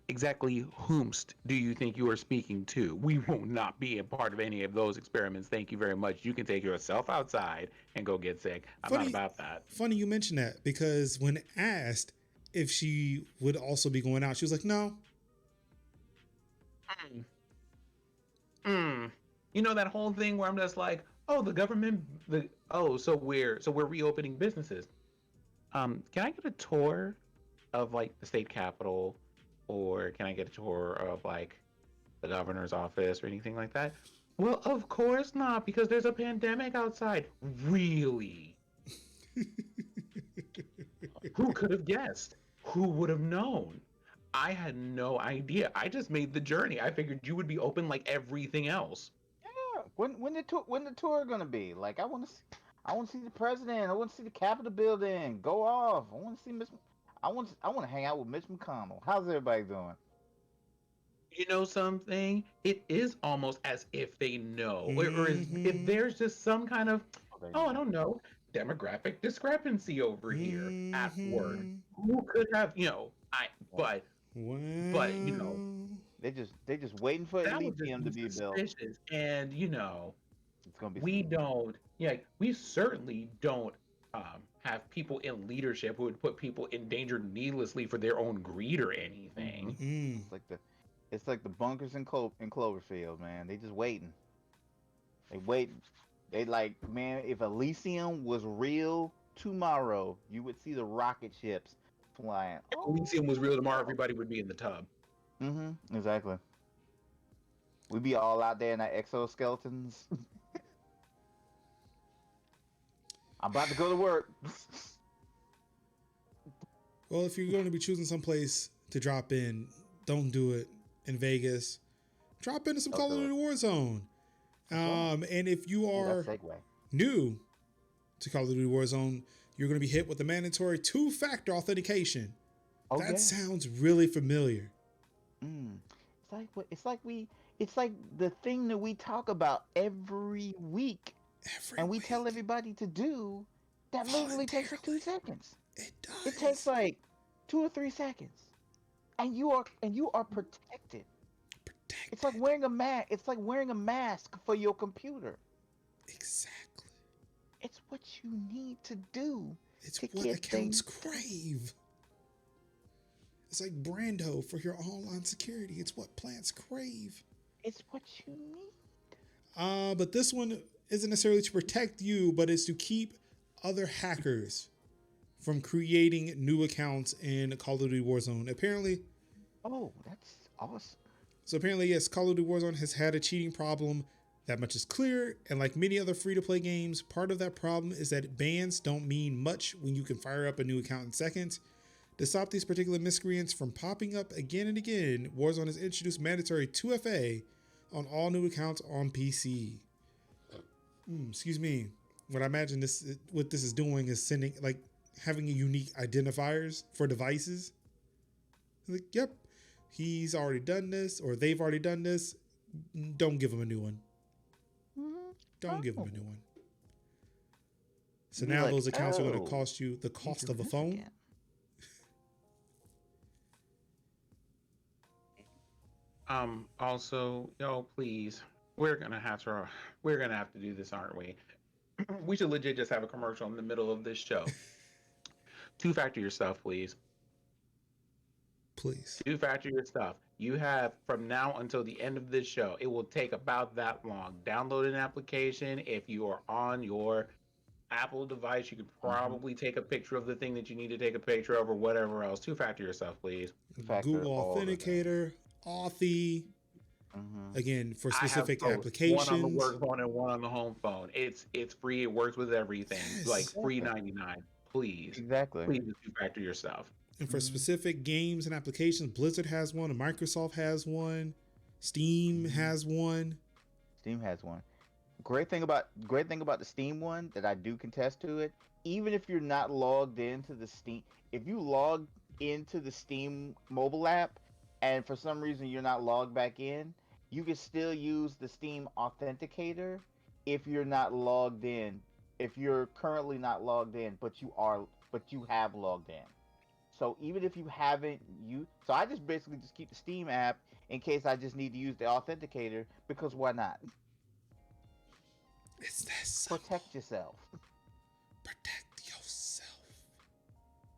exactly whomst do you think you are speaking to? We will not be a part of any of those experiments. Thank you very much. You can take yourself outside and go get sick. I'm not about that. Funny you mention that, because when asked if she would also be going out, she was like, no. You know, that whole thing where I'm just like, oh, the government, so we're reopening businesses. Can I get a tour of like the state capitol, or can I get a tour of like the governor's office or anything like that? Well, of course not, because there's a pandemic outside. Really? Who could have guessed? Who would have known? I had no idea. I just made the journey. I figured you would be open like everything else. Yeah. When the tour gonna be? Like I want to see the president. I want to see the Capitol building go off. I want to see Miss. I want to hang out with Mitch McConnell. How's everybody doing? You know something? It is almost as if they know, if Mhm. there's just some kind of, Oh, they oh, I know. don't know, demographic discrepancy over here at work. Mhm. Who could have, Yeah. but, but, Well, They just waiting for that would just Elysium to be be built. suspicious. And, It's gonna be we don't, we certainly don't have people in leadership who would put people in danger needlessly for their own greed or hmm anything. mm. it's like the bunkers in Cloverfield, man. They just waiting. They waiting. They like, man, if Elysium was real tomorrow, you would see the rocket ships flying. If Oh, Elysium was real tomorrow, everybody would be in the tub. exactly. We'd be all out there in our exoskeletons. I'm about to go to work. Well, if you're going to be choosing some place to drop in, don't do it in Vegas. Drop into some Don't Call of do Duty it. Warzone. And if you Ooh, are that segue. new to Call of Duty Warzone, you're going to be hit with the mandatory two-factor authentication. Oh That yeah. sounds really familiar. Mm. It's like the thing that we talk about every week, Every and we week, tell everybody to do. That literally takes like 2 seconds. it It takes does. like 2 or 3 seconds, and you are protected. It's like Protected. wearing a mask. It's like wearing a mask for your computer. Exactly. It's what you need to do It's to what get accounts things done. crave. It's like Brando for your online security. It's what plants crave. It's what you need. But this one isn't necessarily to protect you, but it's to keep other hackers from creating new accounts in Call of Duty Warzone. Oh, that's awesome. Apparently, yes, Call of Duty Warzone has had a cheating problem. That much is clear. And like many other free-to-play games, part of that problem is that bans don't mean much when you can fire up a new account in seconds. To stop these particular miscreants from popping up again and again, Warzone has introduced mandatory 2FA on all new accounts on PC. Excuse me. What this is doing is sending like having unique identifiers for devices. Like, yep, he's already done this, or they've already done this. Don't give him a new one. Don't give him a new one. So Be now like, those accounts are going to oh, cost you the you cost do of a this phone. again. Also, please, we're gonna have to do this, aren't we? We should legit just have a commercial in the middle of this show. Two-factor your stuff, please. Please. Two-factor your stuff. You have from now until the end of this show. It will take about that long. Download an application. If you are on your Apple device, you could probably take a picture of the thing that you need to take a picture of, or whatever else. Two-factor yourself, please. Factor Google all of that. Authenticator, Authy, Mm-hmm. again, for I have specific both, one on the applications. work phone and one on the home phone. It's free. It works with everything. Like Yes. free Exactly. 99. Please, Exactly. please just two-factor your stuff. And for Mm-hmm. specific games and applications, Blizzard has one, and Microsoft has one, Steam Mm-hmm. has one. Steam has one. Great thing about the Steam one that I do contest to it. Even if you're not logged into the Steam, if you log into the Steam mobile app, and for some reason you're not logged back in, you can still use the Steam Authenticator if you're not logged in. If you're currently not logged in, but you have logged in. So even if you haven't so I just basically just keep the Steam app in case I just need to use the authenticator, because why not? It's that simple. Protect yourself. Protect yourself.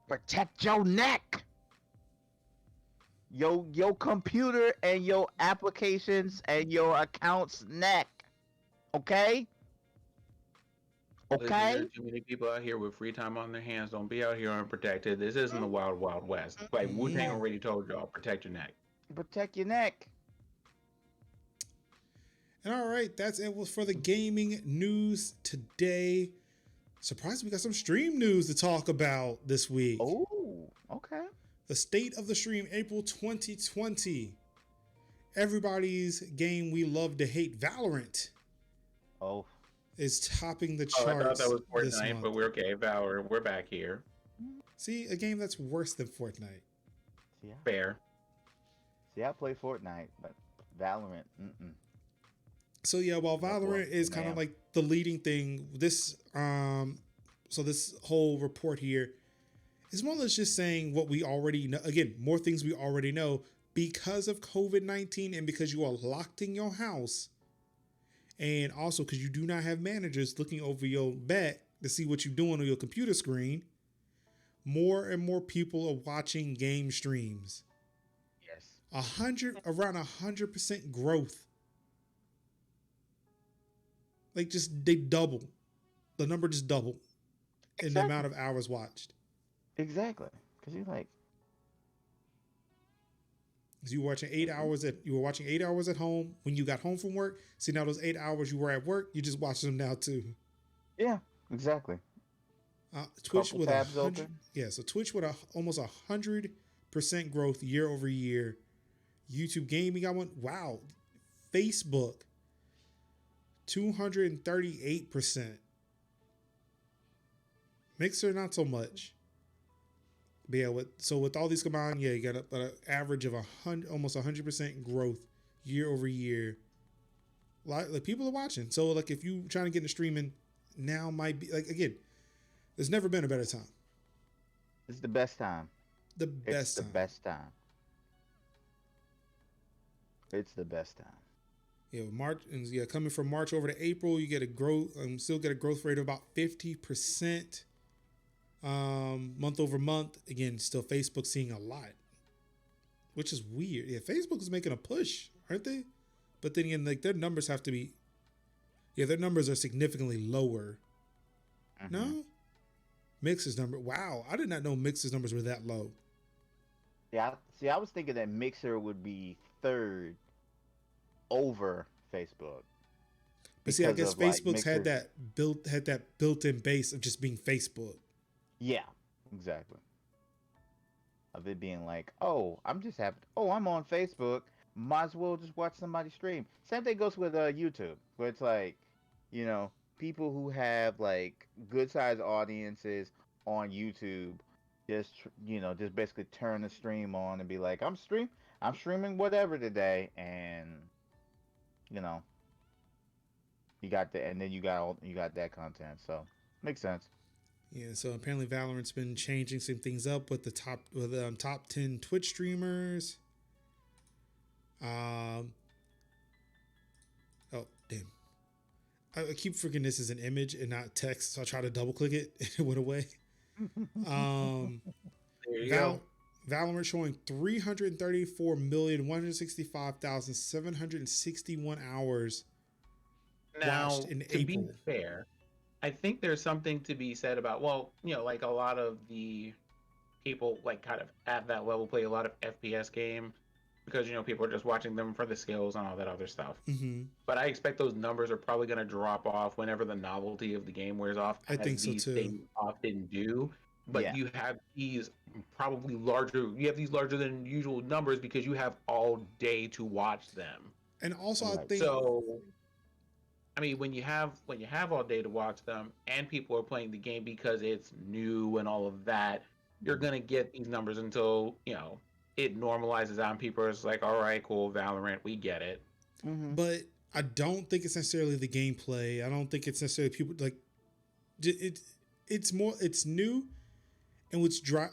Protect your neck. Your computer and your applications and your accounts neck. Okay? Listen, there are Okay. too many people out here with free time on their hands. Don't be out here unprotected. This isn't the wild, wild west. Like Wu Tang Mm. already told y'all, protect your neck. Protect your neck. And all right, that's it for the gaming news today. Surprised we got some stream news to talk about this week. Oh, okay. The state of the stream, April 2020. Everybody's game we love to hate, Valorant, Oh, is topping the Oh, I thought charts that was this Fortnite, month. but we're okay. Valor, we're back here. See, a game that's worse than Fortnite. yeah. Fair. See, I play Fortnite, but Valorant. So yeah, while Well, Valorant is kind of ma'am. like the leading thing, this so this whole report here is more or less just saying what we already know. Again, more things we already know because of COVID-19 and because you are locked in your house, and also because you do not have managers looking over your back to see what you're doing on your computer screen. More and more people are watching game streams. Yes. Around 100% growth. Like they double. The number just doubled in the amount of hours watched. Exactly. Because you're like, Because you were watching 8 hours at home when you got home from work. See, now those 8 hours you were at work, you just watching them now too. yeah, exactly. Twitch Couple with tabs 100, open. yeah. So Twitch with almost 100% growth year over year. YouTube gaming got one. Wow. Facebook 238%. Mixer not so much. But yeah, with all these combined, yeah, you got an average of almost 100% growth year over year. Like people are watching. So like if you trying to get into streaming, now might be like again, there's never been a better time. It's the best time. The best time. Best time. It's the best time. Yeah, March and yeah, coming from March over to April, you get a growth. Still get a growth rate of about 50%. Month over month. Again, still Facebook seeing a lot, which is weird. Yeah, Facebook is making a push, aren't they? But then again, like their numbers have to be. Yeah, their numbers are significantly lower. No, Mix's number. Wow, I did not know Mix's numbers were that low. Yeah. See, I was thinking that Mixer would be third over Facebook. But see, I because guess of, like, Facebook's had Mixer- that built-in base of just being Facebook. Yeah, exactly. Of it being like, oh, I'm just happy. Oh, I'm on Facebook. Might as well just watch somebody stream. Same thing goes with YouTube, where it's like, people who have like good sized audiences on YouTube, just basically turn the stream on and be like, I'm streaming whatever today, and you know, and then you got that content, so makes sense. Yeah, so apparently Valorant's been changing some things up with the top 10 Twitch streamers. Oh damn! I keep forgetting this is an image and not text, so I try to double click it and it went away. There you go. Valorant showing 334,165,761 hours Now, watched in to be April. fair, I think there's something to be said about, well, like a lot of the people like kind of at that level play a lot of FPS game because people are just watching them for the skills and all that other stuff. Mm-hmm. But I expect those numbers are probably going to drop off whenever the novelty of the game wears off. I think so these too. things often do. But Yeah. you have these probably larger. You have these larger than usual numbers because you have all day to watch them. And also, I Right. think So, I mean, when you have all day to watch them, and people are playing the game because it's new and all of that, you're gonna get these numbers until it normalizes out and people are just like, all right, cool, Valorant, we get it. Mm-hmm. but I don't think it's necessarily the gameplay. I don't think it's necessarily people like it's more it's new, and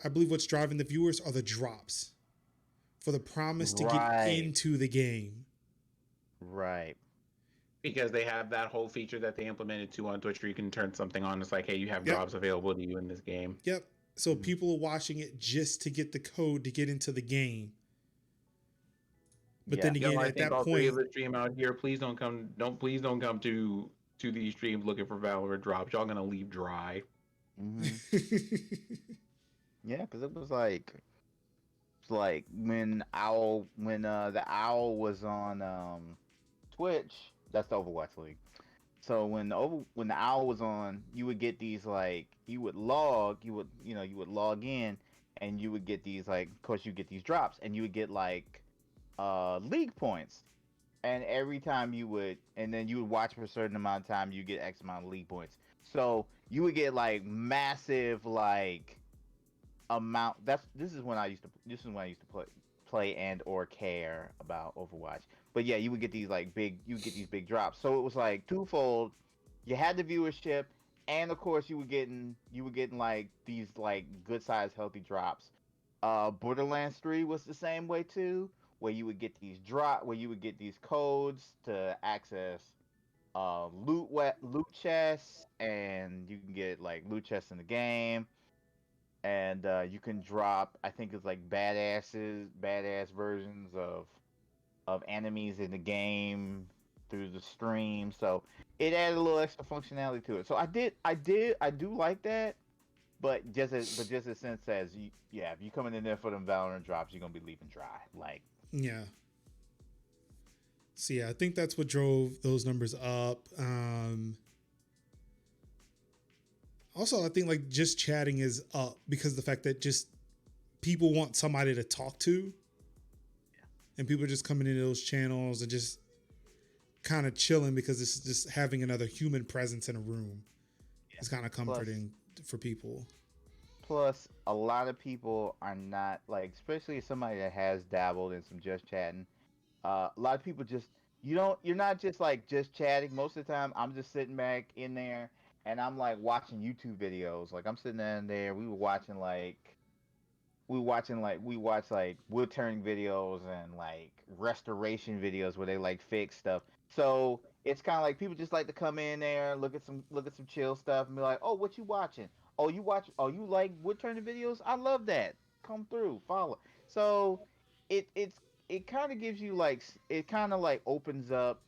I believe what's driving the viewers are the drops for the promise to get Right. into the game. Right. Because they have that whole feature that they implemented too on Twitch where you can turn something on. It's like, hey, you have Yep. jobs available to you in this game. Yep. So people are watching it just to get the code to get into the game. But Yeah. then again, I at think that all three point, of us stream out here. Please don't come to to these streams looking for Valorant drops, y'all gonna leave dry. Hmm. Yeah, because it's like when the Owl was on Twitch. That's the Overwatch League. So when the Owl was on, you would get these like you would log in, and you would get these like, of course you get these drops, and you would get like league points. And every time and then you would watch for a certain amount of time, you get X amount of league points. So you would get like massive like amount. This is when I used to play and or care about Overwatch. But yeah, you would get these big drops. So it was like twofold. You had the viewership, and of course you were getting like these like good sized healthy drops. Borderlands 3 was the same way too, where you would get these codes to access loot chests, and you can get like loot chests in the game, and you can drop, I think it's like badass versions of enemies in the game through the stream. So it added a little extra functionality to it. So I do like that. But just as sense as if you coming in there for them Valorant drops, you're gonna be leaving dry. Like, Yeah. So yeah, I think that's what drove those numbers up. Also, I think like just chatting is up because of the fact that just people want somebody to talk to, and people are just coming into those channels and just kind of chilling because it's just having another human presence in a room. It's kind of comforting for people. plus a lot of people are not like, especially somebody that has dabbled in some just chatting. A lot of people just you're not just like just chatting. Most of the time, I'm just sitting back in there and I'm like watching YouTube videos. Like I'm sitting in there. We watch like wood turning videos and like restoration videos where they like fix stuff. So it's kind of like people just like to come in there, look at some chill stuff, and be like, "Oh, what you watching? Oh, you like wood turning videos? I love that. Come through, follow." So it kind of gives you like it kind of like opens up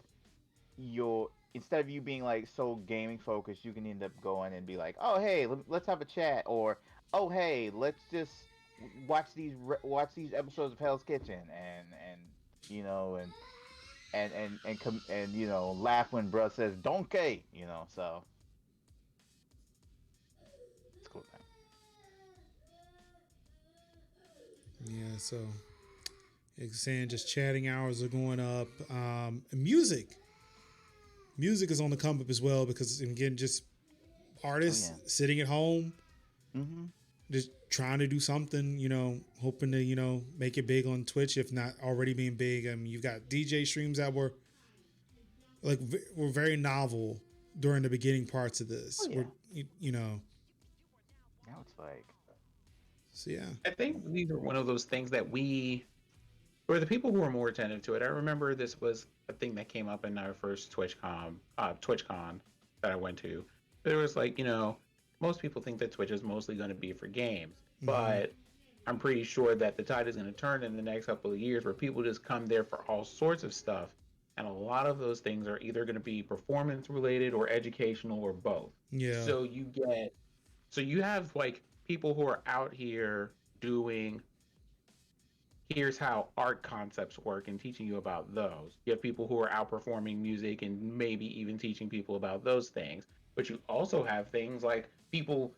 your, instead of you being like so gaming focused, you can end up going and be like, "Oh, hey, let's have a chat," or, "Oh, hey, let's just watch these episodes of Hell's Kitchen," and you know and laugh when bruh says donkey, so it's cool, man. Yeah. So like saying just chatting hours are going up. Music is on the come up as well because again, just Oh artists yeah. sitting at home, Mm-hmm. just trying to do something, hoping to, make it big on Twitch, if not already being big. I mean, you've got DJ streams that were like, were very novel during the beginning parts of Oh this. yeah. Now it's like, So yeah. I think these are one of those things that or the people who are more attentive to it. I remember this was a thing that came up in our first TwitchCon that I went to. There was like, most people think that Twitch is mostly going to be for games, Mm-hmm. but I'm pretty sure that the tide is going to turn in the next couple of years where people just come there for all sorts of stuff. And a lot of those things are either going to be performance related or educational or both. Yeah. So you have like people who are out here doing, here's how art concepts work and teaching you about those. You have people who are outperforming music and maybe even teaching people about those things. But you also have things like people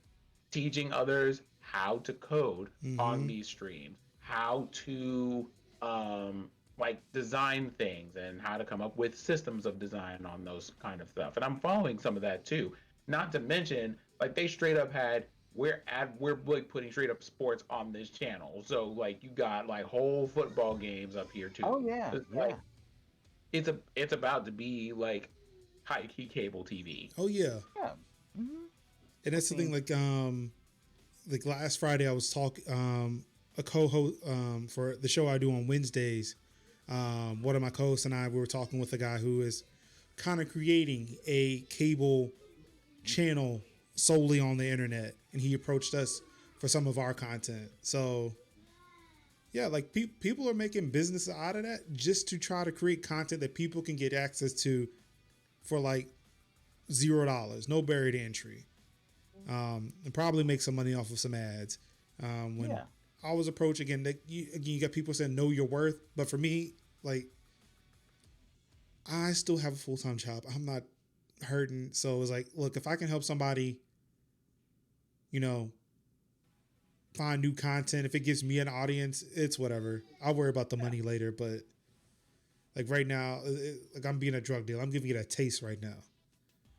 teaching others how to code on Mm-hmm. these streams, how to like design things and how to come up with systems of design on those kind of stuff. And I'm following some of that too. Not to mention, like they straight up had, we're like putting straight up sports on this channel. So like you got like whole football games up here too. oh yeah, It's yeah, like it's about to be like high key cable TV. Oh yeah. yeah. Mm-hmm. And I that's the thing. seen. Like last Friday, I was talking a co-host for the show I do on Wednesdays. One of my co-hosts and I, we were talking with a guy who is kind of creating a cable channel solely on the internet, and he approached us for some of our content. So yeah, like people are making business out of that just to try to create content that people can get access to for like $0, no barrier to entry. And probably make some money off of some ads. When I was approached again, you got people saying know your worth, but for me, like, I still have a full-time job. I'm not hurting, so it was like, look, if I can help somebody, you know, find new content, if it gives me an audience, it's whatever. I'll worry about the money later, but like right now, like I'm being a drug dealer. I'm giving it a taste right now.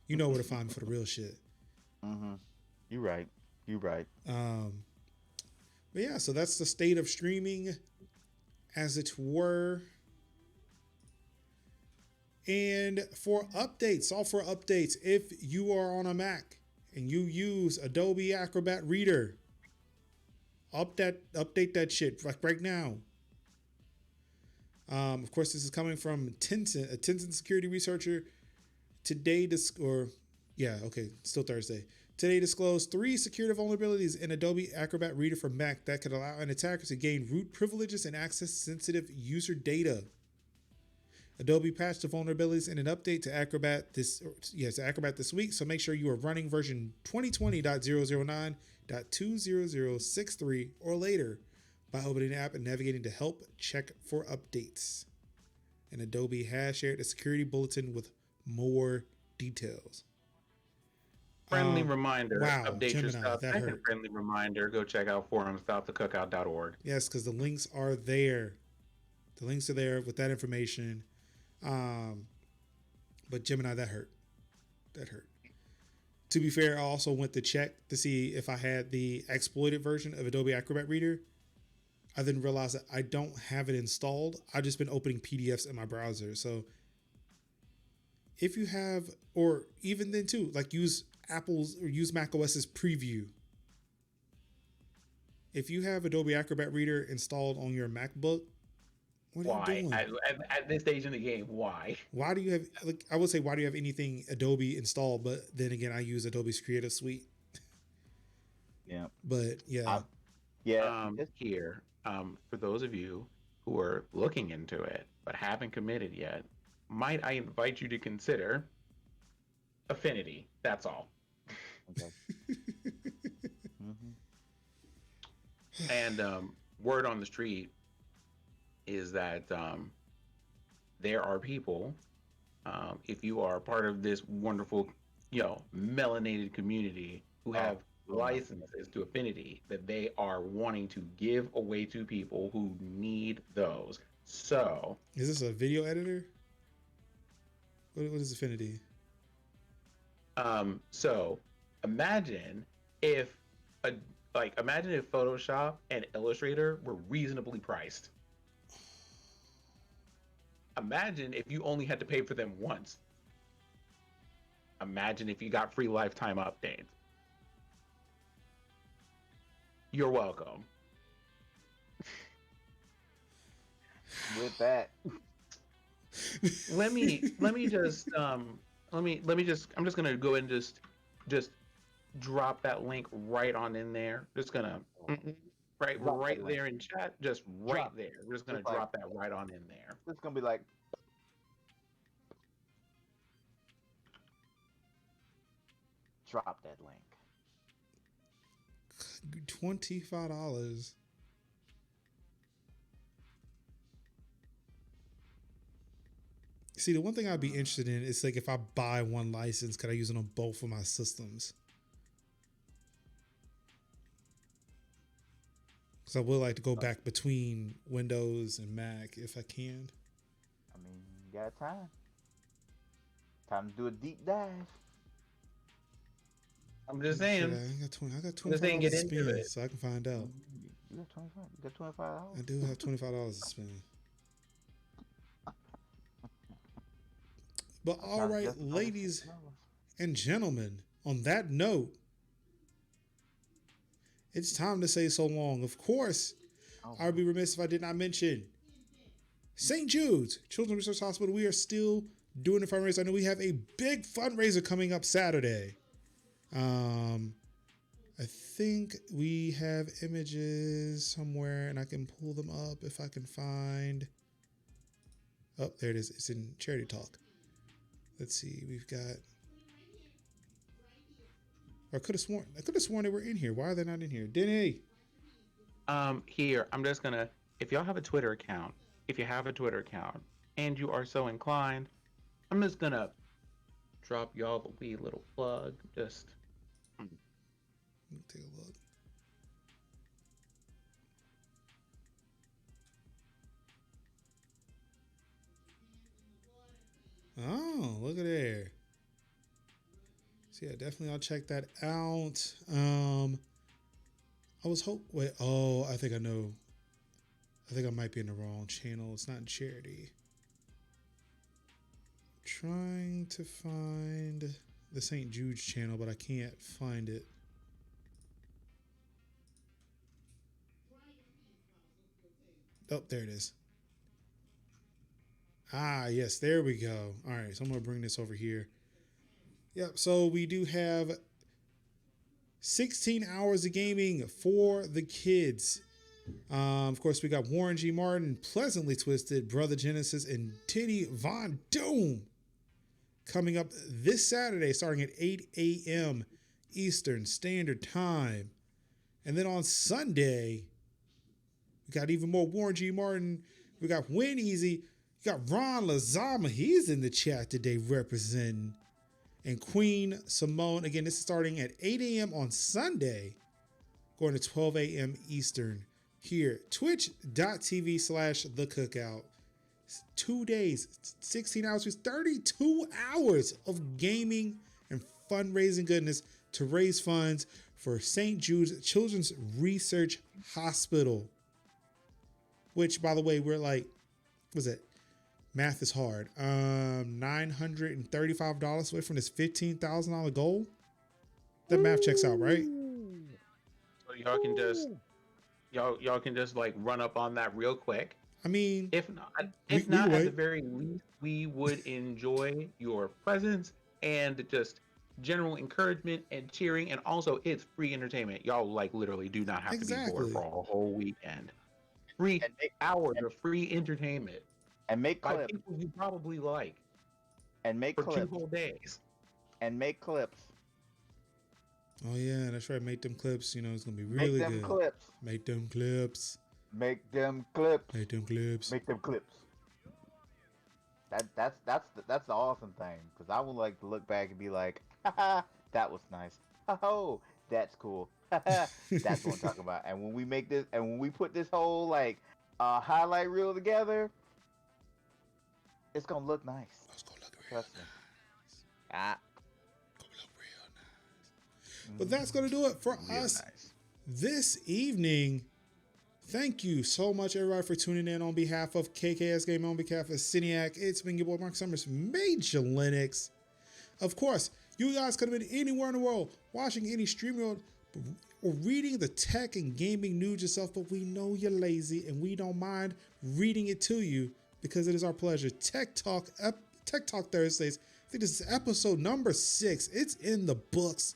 You know where to find me for the real shit. Mm-hmm. You right. But yeah, so that's the state of streaming, as it were. And for updates, software updates, if you are on a Mac and you use Adobe Acrobat Reader, update that shit like right now. Of course, this is coming from Tencent, a Tencent security researcher. Still Thursday. Today disclosed 3 security vulnerabilities in Adobe Acrobat Reader for Mac that could allow an attacker to gain root privileges and access sensitive user data. Adobe patched the vulnerabilities in an update to Acrobat this week, so make sure you are running version 2020.009.20063 or later by opening the app and navigating to help check for updates. And Adobe has shared a security bulletin with more details. Friendly reminder, wow, update Gemini, your stuff. that Second hurt. friendly reminder, go check out forums.thecookout.org. Yes, because the links are there. The links are there with that information. But Gemini, that hurt. To be fair, I also went to check to see if I had the exploited version of Adobe Acrobat Reader. I then realized that I don't have it installed. I've just been opening PDFs in my browser. So if you have, or even then too, like use Mac OS's preview. If you have Adobe Acrobat Reader installed on your MacBook, what are you doing? At this stage in the game, why? Why do you have, like, I would say, why do you have anything Adobe installed? But then again, I use Adobe's Creative Suite. Yeah. But yeah. Here, for those of you who are looking into it but haven't committed yet, might I invite you to consider Affinity? That's all. Okay. And word on the street is that there are people, if you are part of this wonderful, melanated community who have licenses to Affinity, that they are wanting to give away to people who need those. So, is this a video editor? What is Affinity? So imagine if Photoshop and Illustrator were reasonably priced. Imagine if you only had to pay for them once. Imagine if you got free lifetime updates. You're welcome. With that, I'm just gonna go ahead and just drop that link right on in there. Just gonna right there in chat, just right there. We're just gonna drop that right on in there. It's gonna be like, drop that link. $25. See, the one thing I'd be interested in is, like, if I buy one license, could I use it on both of my systems? Because I would like to go back between Windows and Mac if I can. I mean, you got time. Time to do a deep dive. I'm just saying. Yeah, I got $25 to spend, so I can find out. You got 25. You got $25. I do have $25 to spend. But all right, ladies and gentlemen, on that note, it's time to say so long. Of course, I'd be remiss if I did not mention St. Jude's Children's Research Hospital. We are still doing the fundraiser. I know we have a big fundraiser coming up Saturday. I think we have images somewhere, and I can pull them up if I can find. Oh, there it is. It's in Charity Talk. Let's see. We've got I could have sworn they were in here. Why are they not in here? Denny. Here, I'm just gonna, if y'all have a Twitter account, if you have a Twitter account and you are so inclined, I'm just gonna drop y'all the wee little plug. Just Let me take a look. Oh, look at there. So yeah, definitely I'll check that out. I think I know. I think I might be in the wrong channel. It's not charity. I'm trying to find the St. Jude's channel, but I can't find it. Oh, there it is. Ah, yes, there we go. All right, so I'm going to bring this over here. Yep, so we do have 16 hours of gaming for the kids. Of course, we got Warren G. Martin, Pleasantly Twisted, Brother Genesis, and Titty Von Doom coming up this Saturday starting at 8 a.m. Eastern Standard Time. And then on Sunday, we got even more Warren G. Martin. We got Win Easy. We got Ron Lazama. He's in the chat today representing. And Queen Simone. Again, this is starting at 8 a.m. on Sunday, going to 12 a.m. Eastern here. Twitch.tv/The Cookout. 2 days, 16 hours, 32 hours of gaming and fundraising goodness to raise funds for St. Jude's Children's Research Hospital. Which, by the way, we're like, what's it? Math is hard. $935 away from this $15,000 goal. That math checks out, right? so y'all can just like run up on that real quick. I mean, If not, we at wait. the very least, we would enjoy your presence and just general encouragement and cheering, and also it's free entertainment. Y'all like literally do not have to be Exactly. bored for a whole weekend. 3 hours of free entertainment And make by clips. people you probably like And make for clips. 2 whole days. And make clips. Oh yeah, that's right. Make them clips. You know, it's gonna be really Make them good. clips. Make them clips. Make them clips. Make them clips. Make them clips. That's the awesome thing, because I would like to look back and be like, haha, that was nice. Oh, that's cool. That's what I'm talking about. And when we make this, and when we put this whole like highlight reel together, it's gonna look nice. It's gonna look real Trust me. nice. Gonna look real nice. But that's gonna do it for Real us nice. this evening. Thank you so much, everybody, for tuning in on behalf of KKS Game, on behalf of Cineac. It's been your boy Mark Summers, Major Linux. Of course, you guys could have been anywhere in the world, watching any stream or reading the tech and gaming news yourself, but we know you're lazy and we don't mind reading it to you because it is our pleasure. Tech Talk Thursdays. I think this is episode number 6. It's in the books.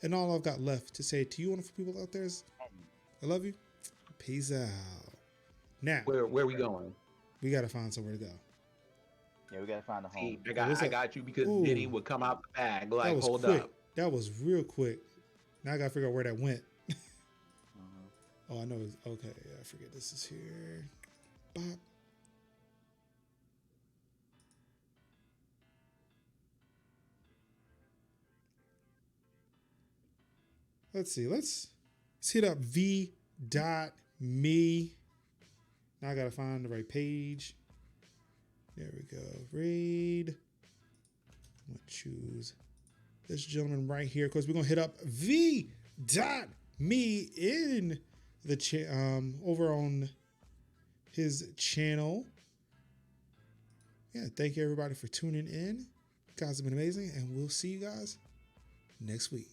And all I've got left to say to you wonderful people out there is, I love you. Peace out. Now, Where we going? we got to find somewhere to go. Yeah, we gotta find a home. See, What's I up? got you because Ooh. Diddy would come out the bag That like, was hold quick. up. That was real quick. Now I got to figure out where that went. Mhm. Oh, I know. Okay, yeah, I forget this is here. Bop. Let's see. Let's hit up v.me. Now I got to find the right page. There we go. Raid. I'm going to choose this gentleman right here because we're going to hit up v.me in the over on his channel. Yeah, thank you everybody for tuning in. You guys have been amazing, and we'll see you guys next week.